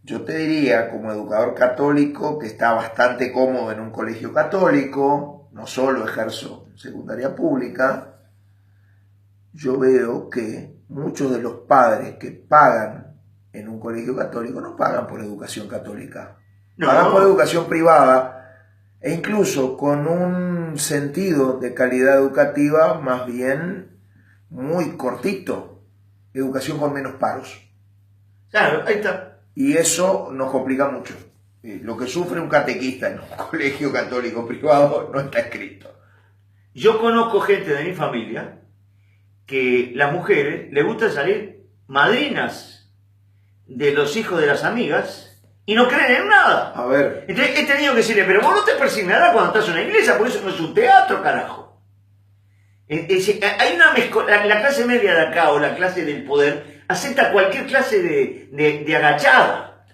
yo te diría, como educador católico, que está bastante cómodo en un colegio católico, no solo ejerzo secundaria pública, yo veo que muchos de los padres que pagan en un colegio católico no pagan por educación católica, pagan por educación privada, e incluso con un sentido de calidad educativa más bien muy cortito, educación con menos paros. Claro, ahí está. Y eso nos complica mucho. Lo que sufre un catequista en un colegio católico privado no está escrito. Yo conozco gente de mi familia que las mujeres les gusta salir madrinas de los hijos de las amigas y no creen en nada. A ver. Entonces he tenido que decirle, pero vos no te persignarás cuando estás en una iglesia, por eso no es un teatro, carajo. Hay una mezcla, la clase media de acá o la clase del poder acepta cualquier clase de agachada.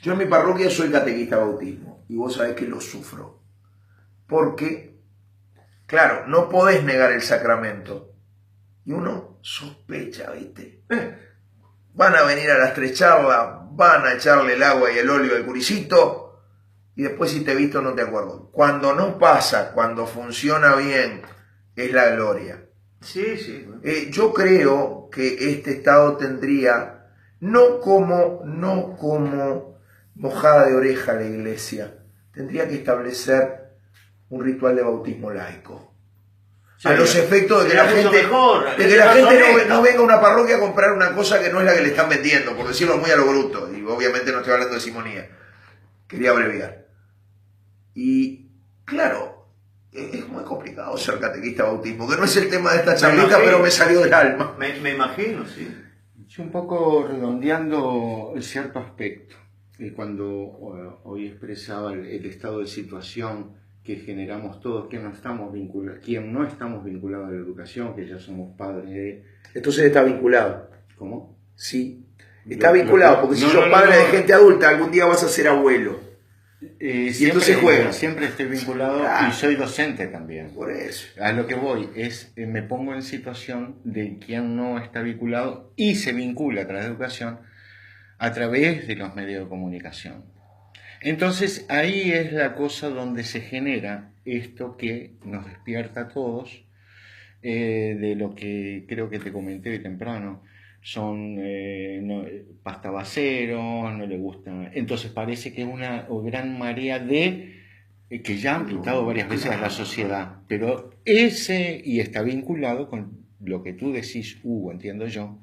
Yo en mi parroquia soy catequista bautismo y vos sabés que lo sufro. Porque, claro, no podés negar el sacramento. Y uno sospecha, ¿viste? Van a venir a la estrecharla, van a echarle el agua y el óleo al curicito y después si te he visto no te acuerdo. Cuando no pasa, cuando funciona bien, es la gloria. Sí, sí. Yo creo que este Estado tendría, no como mojada de oreja la Iglesia, tendría que establecer un ritual de bautismo laico. Sí, a los efectos de que la gente, no venga a una parroquia a comprar una cosa que no es la que le están vendiendo, por decirlo muy a lo bruto, y obviamente no estoy hablando de simonía. Quería abreviar. Y claro, es muy complicado ser catequista bautismo, que no es el tema de esta charlita, pero me salió del alma. Me imagino, sí. Yo un poco redondeando cierto aspecto, cuando hoy expresaba el estado de situación que generamos todos, quien no estamos vinculados a la educación, que ya somos padres de... Entonces está vinculado. ¿Cómo? Sí. Está vinculado, porque si sos padre de gente adulta, algún día vas a ser abuelo. Y entonces juega. Siempre estoy vinculado y soy docente también. Por eso. A lo que voy es, me pongo en situación de quien no está vinculado y se vincula a la educación a través de los medios de comunicación. Entonces ahí es la cosa donde se genera esto que nos despierta a todos, de lo que creo que te comenté temprano. Son pastabaceros, no le gusta. Entonces parece que es una gran marea que ya han pintado varias veces a la sociedad, pero y está vinculado con lo que tú decís, Hugo, entiendo yo,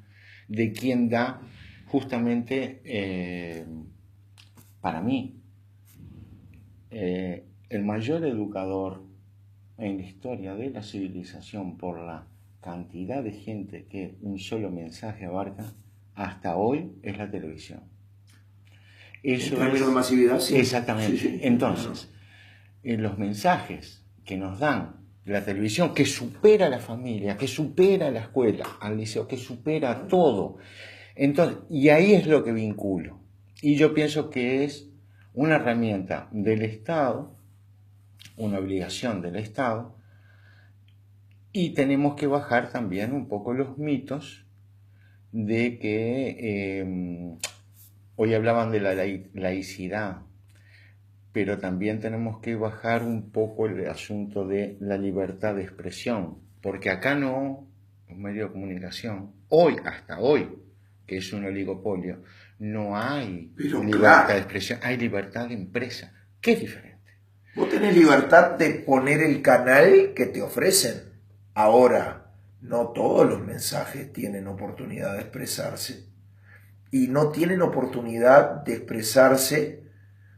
de quién da justamente, para mí, el mayor educador en la historia de la civilización por la cantidad de gente que un solo mensaje abarca, hasta hoy es la televisión. Eso en términos de masividad, sí. Exactamente. Sí. Entonces, los mensajes que nos dan la televisión, que supera a la familia, que supera a la escuela, al liceo, que supera todo. Entonces, y ahí es lo que vinculo. Y yo pienso que es una herramienta del Estado, una obligación del Estado, y tenemos que bajar también un poco los mitos de que hoy hablaban de la laicidad, pero también tenemos que bajar un poco el asunto de la libertad de expresión, porque acá no, los medios de comunicación, hasta hoy, que es un oligopolio, no hay libertad de expresión, hay libertad de empresa, que es diferente. Vos tenés libertad de poner el canal que te ofrecen. Ahora, no todos los mensajes tienen oportunidad de expresarse. Y no tienen oportunidad de expresarse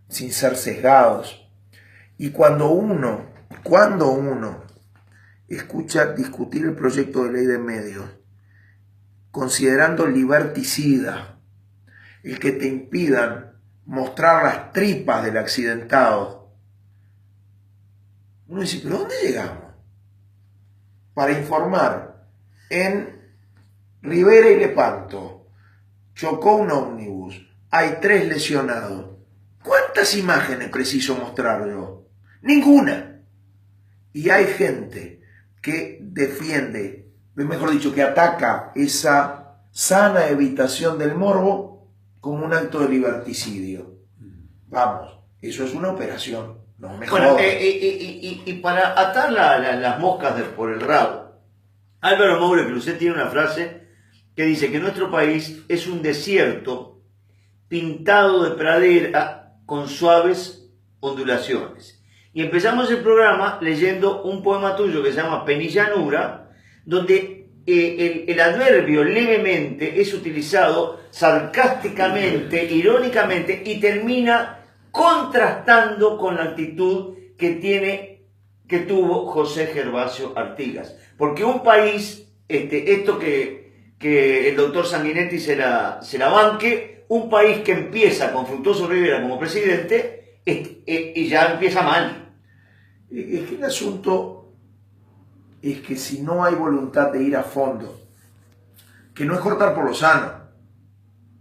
sin ser sesgados. Y cuando uno escucha discutir el proyecto de ley de medios, considerando liberticida el que te impidan mostrar las tripas del accidentado, uno dice, ¿pero dónde llegamos? Para informar, en Rivera y Lepanto chocó un ómnibus, hay 3 lesionados. ¿Cuántas imágenes preciso mostrar yo? Ninguna. Y hay gente que defiende, mejor dicho, que ataca esa sana evitación del morbo como un acto de liberticidio. Vamos, eso es una operación. No me Bueno, jodas. y para atar las moscas por el rabo, Álvaro Moure Cruzet tiene una frase que dice que nuestro país es un desierto pintado de pradera con suaves ondulaciones. Y empezamos el programa leyendo un poema tuyo que se llama Penillanura, donde el adverbio levemente es utilizado sarcásticamente, irónicamente, y termina contrastando con la actitud que tuvo José Gervasio Artigas. Porque un país, esto que el doctor Sanguinetti se la banque, un país que empieza con Fructuoso Rivera como presidente, y ya empieza mal. Es que el asunto es que si no hay voluntad de ir a fondo, que no es cortar por lo sano,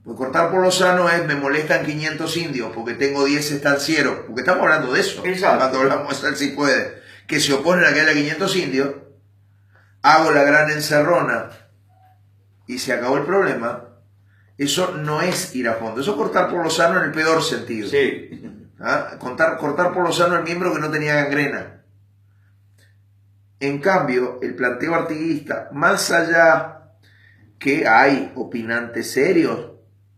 porque cortar por lo sano es me molestan 500 indios porque tengo 10 estancieros, porque estamos hablando de eso. Exacto. Cuando hablamos del si puede, que se oponen a que haya 500 indios, hago la gran encerrona y se acabó el problema. Eso no es ir a fondo, eso es cortar por lo sano en el peor sentido. Sí. ¿Ah? Cortar por lo sano el miembro que no tenía gangrena. En cambio, el planteo artiguista, más allá que hay opinantes serios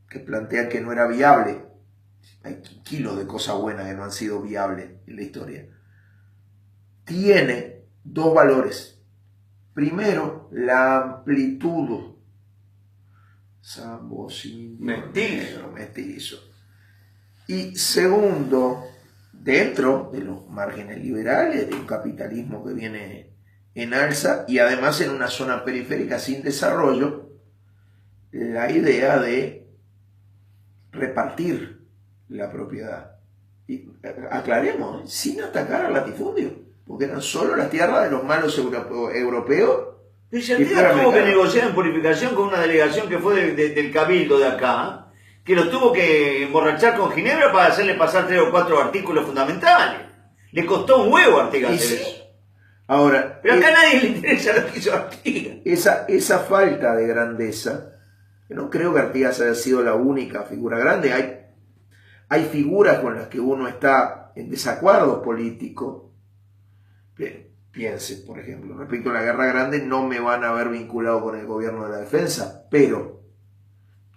que plantean que no era viable, hay kilos de cosas buenas que no han sido viables en la historia, tiene 2 valores. Primero, la amplitud. Sambo, mestizo. Y segundo, dentro de los márgenes liberales de un capitalismo que viene en alza y además en una zona periférica sin desarrollo, la idea de repartir la propiedad. Y aclaremos, sin atacar al latifundio, porque eran solo las tierras de los malos europeos Y Artigas tuvo que negociar en purificación con una delegación que fue del Cabildo de acá, que lo tuvo que emborrachar con Ginebra para hacerle pasar 3 o 4 artículos fundamentales. Le costó un huevo a Artigas hacer eso. Ahora, pero acá a nadie le interesa lo que hizo Artigas. Esa falta de grandeza, que no creo que Artigas haya sido la única figura grande. Hay figuras con las que uno está en desacuerdo político. Piense, por ejemplo, respecto a la Guerra Grande, no me van a ver vinculado con el gobierno de la defensa, pero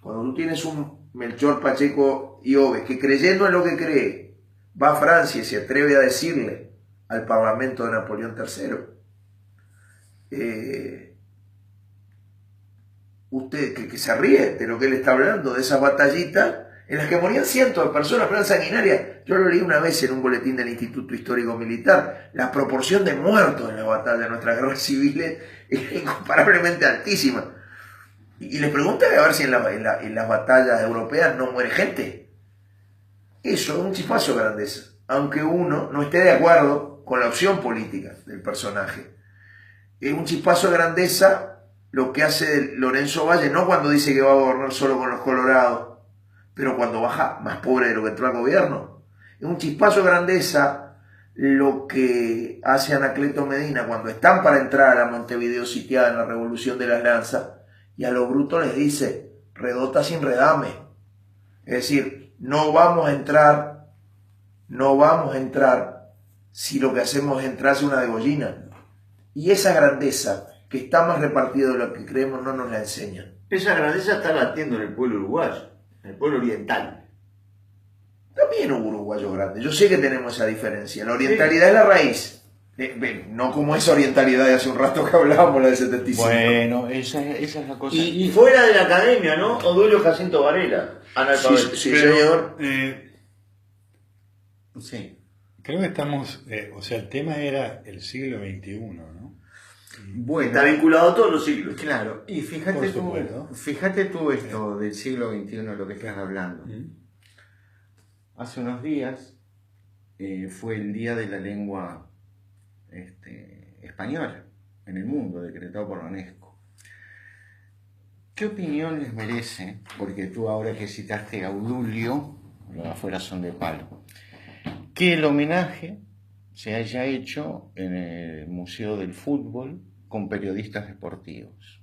cuando tú tienes un Melchor Pacheco Iobes que, creyendo en lo que cree, va a Francia y se atreve a decirle al Parlamento de Napoleón III, usted que se ríe de lo que él está hablando, de esas batallitas en las que morían cientos de personas, plan sanguinaria. Yo lo leí una vez en un boletín del Instituto Histórico Militar. La proporción de muertos en la batalla de nuestras guerras civiles es incomparablemente altísima. Y les pregunté a ver si en las batallas europeas no muere gente. Eso es un chispazo de grandeza, aunque uno no esté de acuerdo con la opción política del personaje. Es un chispazo de grandeza lo que hace Lorenzo Valle, no cuando dice que va a gobernar solo con los colorados, pero cuando baja más pobre de lo que entró al gobierno. Es un chispazo de grandeza lo que hace Anacleto Medina cuando están para entrar a Montevideo sitiada en la Revolución de las Lanzas, y a los brutos les dice: redota sin redame. Es decir, no vamos a entrar si lo que hacemos es entrarse una degollina. Y esa grandeza, que está más repartida de lo que creemos, no nos la enseñan. Esa grandeza está latiendo en el pueblo uruguayo, en el pueblo oriental. También hubo uruguayos grandes. Yo sé que tenemos esa diferencia. La orientalidad es la raíz. No como esa orientalidad de hace un rato que hablábamos, la del 75. Bueno, esa es la cosa. Y fuera de la academia, ¿no? Odulio Jacinto Varela, analfabeto. Sí, señor. Sí. Creo que estamos, el tema era el siglo XXI, ¿no? Bueno, está vinculado a todos los siglos. Claro, y fíjate tú esto del siglo XXI, lo que estás hablando. Hace unos días fue el Día de la Lengua española en el mundo, decretado por la UNESCO. ¿Qué opinión les merece? Porque tú ahora que citaste a Gaudulio, los de afuera son de palo, que el homenaje se haya hecho en el Museo del Fútbol con periodistas deportivos.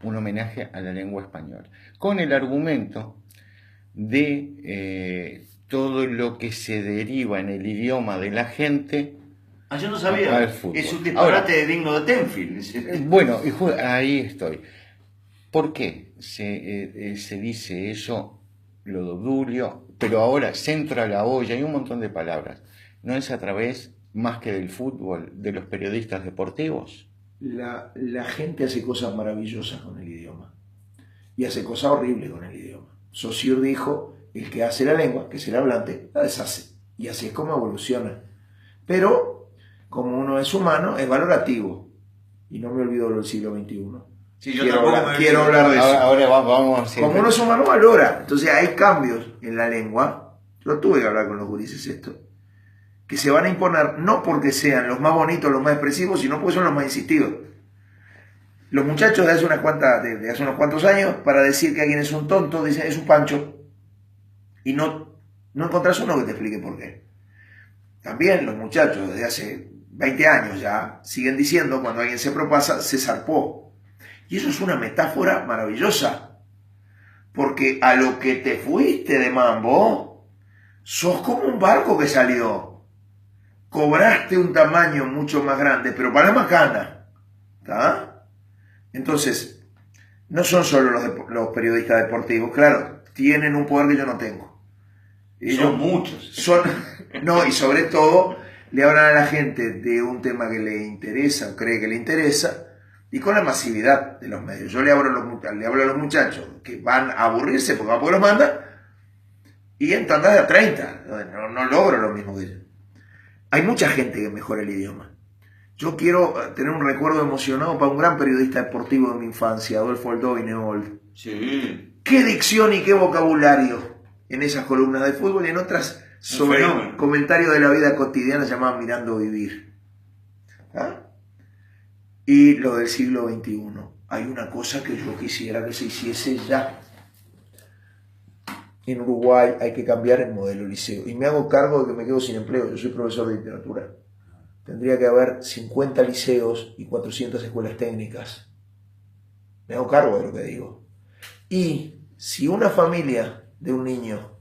Un homenaje a la lengua española, con el argumento de todo lo que se deriva en el idioma de la gente. Yo no sabía. Es un disparate digno de Tenfield. Bueno, ahí estoy. ¿Por qué se dice eso, lo de Obdulio? Pero ahora se entra a la olla, hay un montón de palabras. ¿No es a través, más que del fútbol, de los periodistas deportivos? La gente hace cosas maravillosas con el idioma. Y hace cosas horribles con el idioma. Saussure dijo: el que hace la lengua, que es el hablante, la deshace. Y así es como evoluciona. Pero, como uno es humano, es valorativo. Y no me olvido del siglo XXI. Sí, quiero hablar de eso. Ahora vamos. Como uno es humano, valora. Entonces hay cambios en la lengua. Yo tuve que hablar con los gurises esto. Que se van a imponer no porque sean los más bonitos, los más expresivos, sino porque son los más insistidos. Los muchachos de hace unos cuantos años, para decir que alguien es un tonto, dicen es un pancho. Y no encontrás uno que te explique por qué. También los muchachos desde hace 20 años ya siguen diciendo cuando alguien se propasa, se zarpó. Y eso es una metáfora maravillosa. Porque a lo que te fuiste de mambo, sos como un barco que salió. Cobraste un tamaño mucho más grande, pero para la macana. ¿Está? Entonces, no son solo los periodistas deportivos, claro, tienen un poder que yo no tengo. Son muchos. No, y sobre todo le hablan a la gente de un tema que le interesa o cree que le interesa, y con la masividad de los medios. Yo le hablo a los muchachos que van a aburrirse porque los mandan, y en tandas de a 30, no logro lo mismo que ellos. Hay mucha gente que mejora el idioma. Yo quiero tener un recuerdo emocionado para un gran periodista deportivo de mi infancia, Adolfo Aldoineold. Sí. Qué dicción y qué vocabulario en esas columnas de fútbol y en otras sobre comentarios de la vida cotidiana llamadas Mirando Vivir. ¿Ah? y lo del siglo XXI. Hay una cosa que yo quisiera que se hiciese ya. En Uruguay hay que cambiar el modelo liceo. Y me hago cargo de que me quedo sin empleo. Yo soy profesor de literatura. Tendría que haber 50 liceos y 400 escuelas técnicas. Me hago cargo de lo que digo. Y si una familia de un niño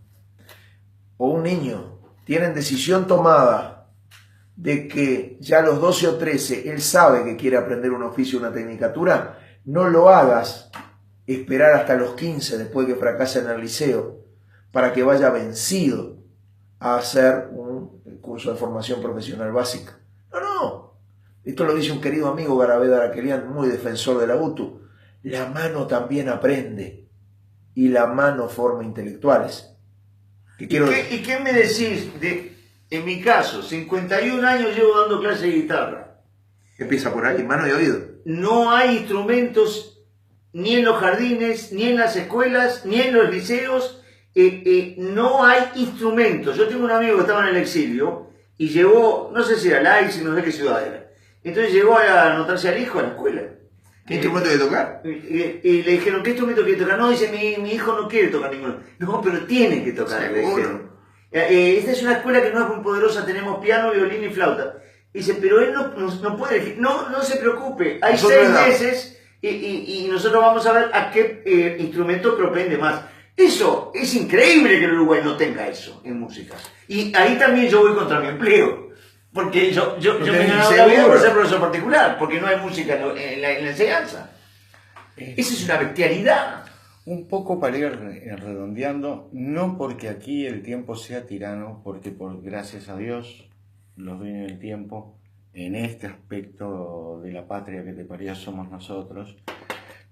o un niño tienen decisión tomada de que ya a los 12 o 13 él sabe que quiere aprender un oficio o una tecnicatura, no lo hagas esperar hasta los 15 después de que fracasa en el liceo para que vaya vencido a hacer un curso de formación profesional básica. No. Esto lo dice un querido amigo, Garabed Arakelian, muy defensor de la UTU. La mano también aprende y la mano forma intelectuales. ¿Y qué me decís de, en mi caso, 51 años llevo dando clases de guitarra? Empieza por ahí, mano y oído. No hay instrumentos ni en los jardines, ni en las escuelas, ni en los liceos. No hay instrumentos. Yo tengo un amigo que estaba en el exilio y llegó, no sé si era Leipzig, no sé qué ciudad era. Entonces llegó a anotarse al hijo a la escuela. ¿Qué instrumento hay que tocar? Y le dijeron, ¿qué instrumento quiere tocar? No, dice, mi hijo no quiere tocar ninguno. No, pero tiene que tocar, le dijeron. Esta es una escuela que no es muy poderosa, tenemos piano, violín y flauta. Dice, pero él no puede elegir. No se preocupe, hay 6 meses y nosotros vamos a ver a qué instrumento propende más. Eso, es increíble que el Uruguay no tenga eso en música. Y ahí también yo voy contra mi empleo. Porque yo me he ganado la vida por ser profesor particular, porque no hay música en la enseñanza. Esa es una bestialidad. Un poco para ir redondeando, no porque aquí el tiempo sea tirano, porque por gracias a Dios, los dueños del tiempo, en este aspecto de la patria que te parió somos nosotros,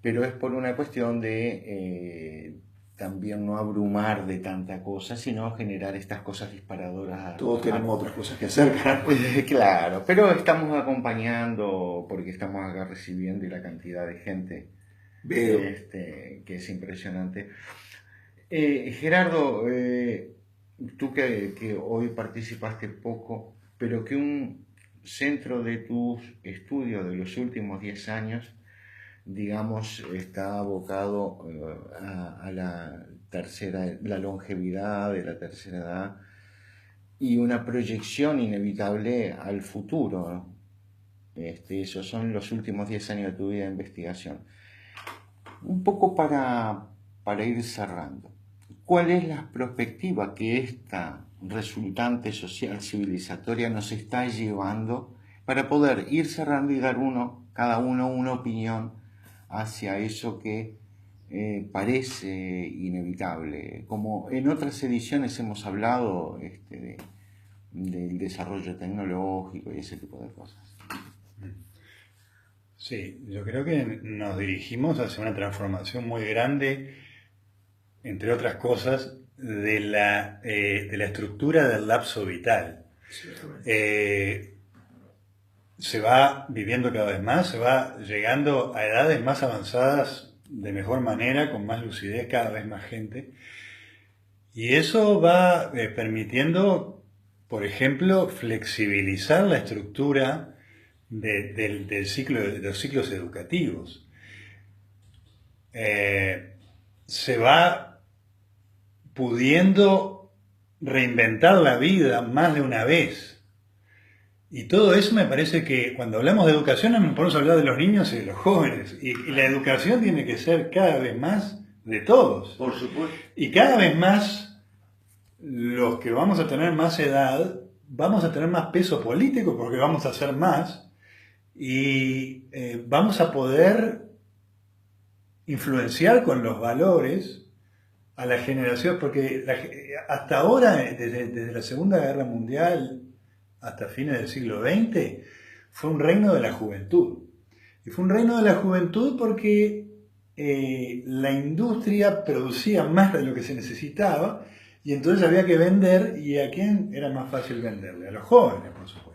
pero es por una cuestión de también no abrumar de tanta cosa, sino generar estas cosas disparadoras. Todos tenemos otras cosas que hacer, carajo. Claro, pero estamos acompañando, porque estamos acá recibiendo y la cantidad de gente que es impresionante. Gerardo, tú que hoy participaste poco, pero que un centro de tus estudios de los últimos 10 años, digamos, está abocado a la longevidad de la tercera edad y una proyección inevitable al futuro, ¿no? Esos son los últimos 10 años de tu vida de investigación. Un poco para ir cerrando, ¿cuál es la perspectiva que esta resultante social civilizatoria nos está llevando para poder ir cerrando y dar cada uno una opinión hacia eso que parece inevitable? Como en otras ediciones hemos hablado del desarrollo tecnológico y ese tipo de cosas. Sí, yo creo que nos dirigimos hacia una transformación muy grande, entre otras cosas, de la estructura del lapso vital. Se va viviendo cada vez más, se va llegando a edades más avanzadas de mejor manera, con más lucidez, cada vez más gente. Y eso va permitiendo, por ejemplo, flexibilizar la estructura de los ciclos educativos. Se va pudiendo reinventar la vida más de una vez. Y todo eso me parece que cuando hablamos de educación nos podemos hablar de los niños y de los jóvenes. Y la educación tiene que ser cada vez más de todos. Por supuesto. Y cada vez más los que vamos a tener más edad, vamos a tener más peso político porque vamos a hacer más. Y vamos a poder influenciar con los valores a la generación, porque hasta ahora, desde la Segunda Guerra Mundial hasta fines del siglo XX, fue un reino de la juventud. Y fue un reino de la juventud porque la industria producía más de lo que se necesitaba y entonces había que vender, y ¿a quién era más fácil venderle? A los jóvenes, por supuesto.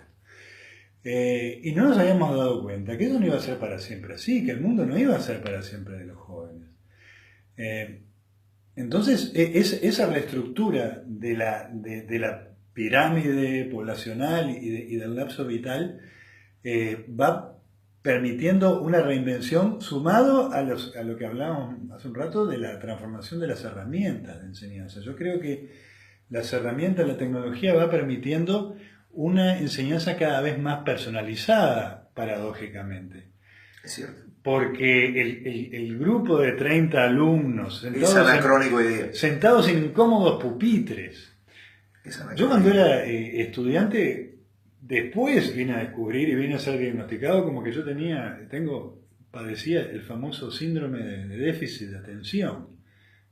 Y no nos habíamos dado cuenta que eso no iba a ser para siempre así, que el mundo no iba a ser para siempre de los jóvenes. Entonces, esa reestructura de la pirámide poblacional y del lapso vital va permitiendo una reinvención sumado a lo que hablábamos hace un rato de la transformación de las herramientas de enseñanza. Yo creo que las herramientas, la tecnología va permitiendo una enseñanza cada vez más personalizada, paradójicamente. Es cierto. Porque el grupo de 30 alumnos Es anacrónico hoy día. sentados en incómodos pupitres. Yo cuando era estudiante, después vine a descubrir y vine a ser diagnosticado como que yo padecía el famoso síndrome de déficit de atención,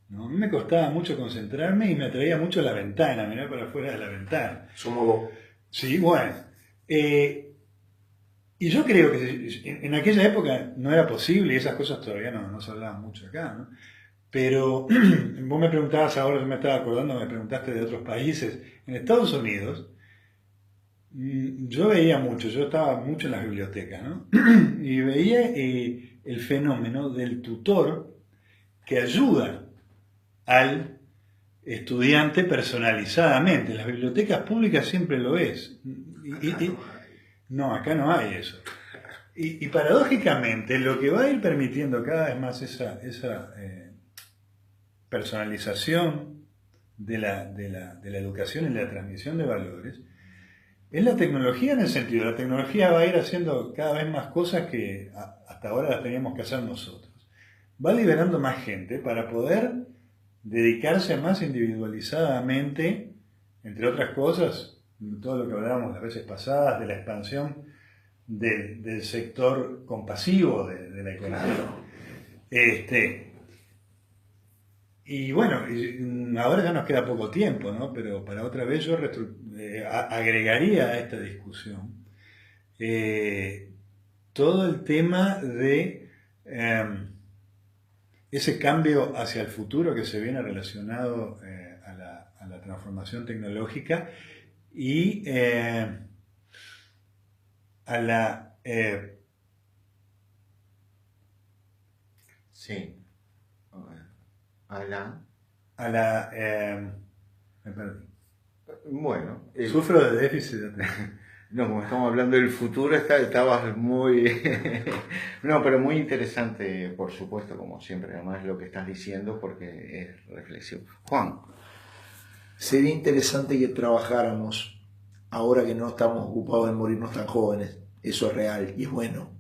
¿no? A mí me costaba mucho concentrarme y me atraía mucho la ventana, mirar para afuera de la ventana. Somos vos. Sí, bueno. Y yo creo que en aquella época no era posible y esas cosas todavía no se hablaban mucho acá, ¿no? Pero vos me preguntabas ahora, yo me estaba acordando, me preguntaste de otros países. En Estados Unidos, yo veía mucho, yo estaba mucho en las bibliotecas, ¿no? Y veía el fenómeno del tutor que ayuda al estudiante personalizadamente. En las bibliotecas públicas siempre lo es. No, acá no hay eso. Y paradójicamente, lo que va a ir permitiendo cada vez más esa personalización de la educación y la transmisión de valores es la tecnología, en el sentido, la tecnología va a ir haciendo cada vez más cosas que hasta ahora las teníamos que hacer nosotros. Va liberando más gente para poder dedicarse más individualizadamente, entre otras cosas, todo lo que hablábamos las veces pasadas, de la expansión del sector compasivo de la economía. Y bueno, ahora ya nos queda poco tiempo, ¿no? Pero para otra vez yo agregaría a esta discusión todo el tema de ese cambio hacia el futuro que se viene relacionado a la transformación tecnológica y a la... Sí. me perdí. Bueno. Sufro de déficit de atención. No, como estamos hablando del futuro, estabas muy... No, pero muy interesante, por supuesto, como siempre, además lo que estás diciendo, porque es reflexión. Juan. Sería interesante que trabajáramos, ahora que no estamos ocupados en morirnos tan jóvenes, eso es real y es bueno,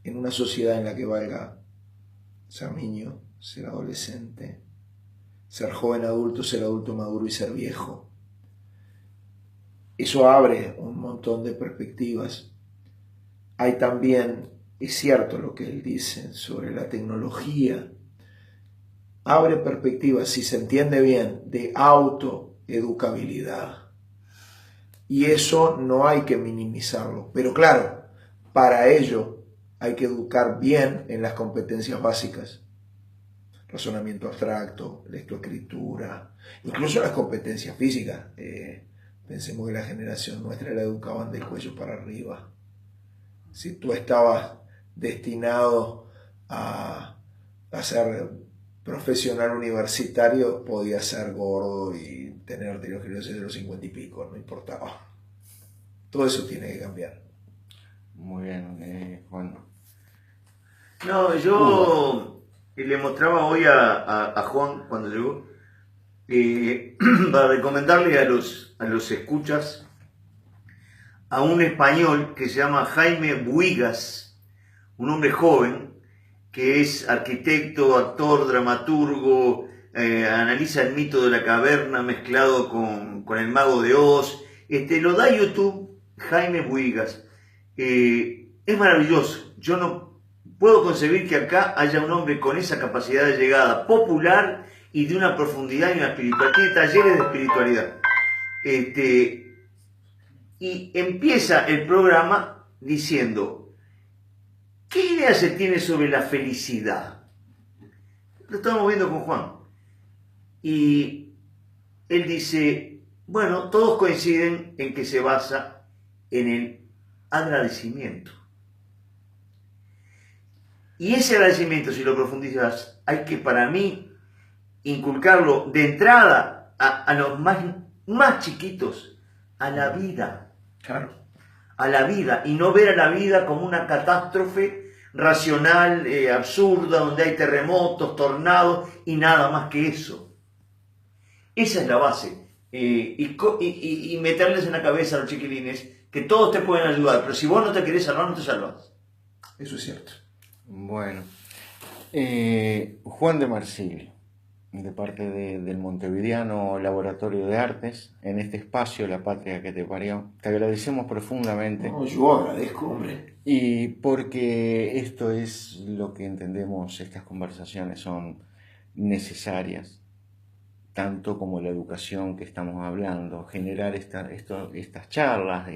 en una sociedad en la que valga ser niño, ser adolescente, ser joven adulto, ser adulto maduro y ser viejo. Eso abre un montón de perspectivas. Hay también, es cierto lo que él dice sobre la tecnología, abre perspectivas, si se entiende bien, de autoeducabilidad. Y eso no hay que minimizarlo. Pero claro, para ello hay que educar bien en las competencias básicas. Razonamiento abstracto, lectoescritura, incluso las competencias físicas. Pensemos que la generación nuestra la educaban del cuello para arriba. Si tú estabas destinado a ser profesional universitario, podías ser gordo y tener tiroiditis de los 50 y pico, no importaba. Todo eso tiene que cambiar. Muy bien, Juan. No, yo le mostraba hoy a Juan cuando llegó, para recomendarle a los escuchas a un español que se llama Jaime Buigas, un hombre joven que es arquitecto, actor, dramaturgo, analiza el mito de la caverna mezclado con el Mago de Oz. Lo da YouTube, Jaime Buigas. Es maravilloso. Yo no puedo concebir que acá haya un hombre con esa capacidad de llegada popular y de una profundidad y una espiritualidad. Tiene talleres de espiritualidad. Y empieza el programa diciendo: ¿qué idea se tiene sobre la felicidad? Lo estamos viendo con Juan. Y él dice, bueno, todos coinciden en que se basa en el agradecimiento. Y ese agradecimiento, si lo profundizas, hay que, para mí, inculcarlo de entrada a los más chiquitos, a la vida. Claro. a la vida y no ver a la vida como una catástrofe racional, absurda, donde hay terremotos, tornados y nada más que eso. Esa es la base. Y meterles en la cabeza a los chiquilines que todos te pueden ayudar, pero si vos no te querés salvar, no te salvas. Eso es cierto. Bueno, Juan de Marsilio, de parte del Montevideano Laboratorio de Artes, en este espacio La Patria que te parió, te agradecemos profundamente. No, yo agradezco, hombre. Y porque esto es lo que entendemos, estas conversaciones son necesarias, tanto como la educación que estamos hablando, generar estas charlas,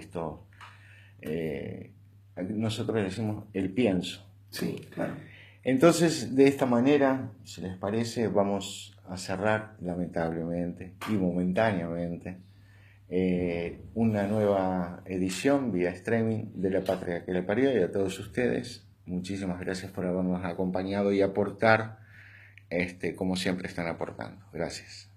nosotros le decimos el pienso. Sí, claro. Entonces, de esta manera, si les parece, vamos a cerrar, lamentablemente y momentáneamente, una nueva edición vía streaming de La Patria que le parió. Y a todos ustedes, muchísimas gracias por habernos acompañado y aportar, como siempre están aportando. Gracias.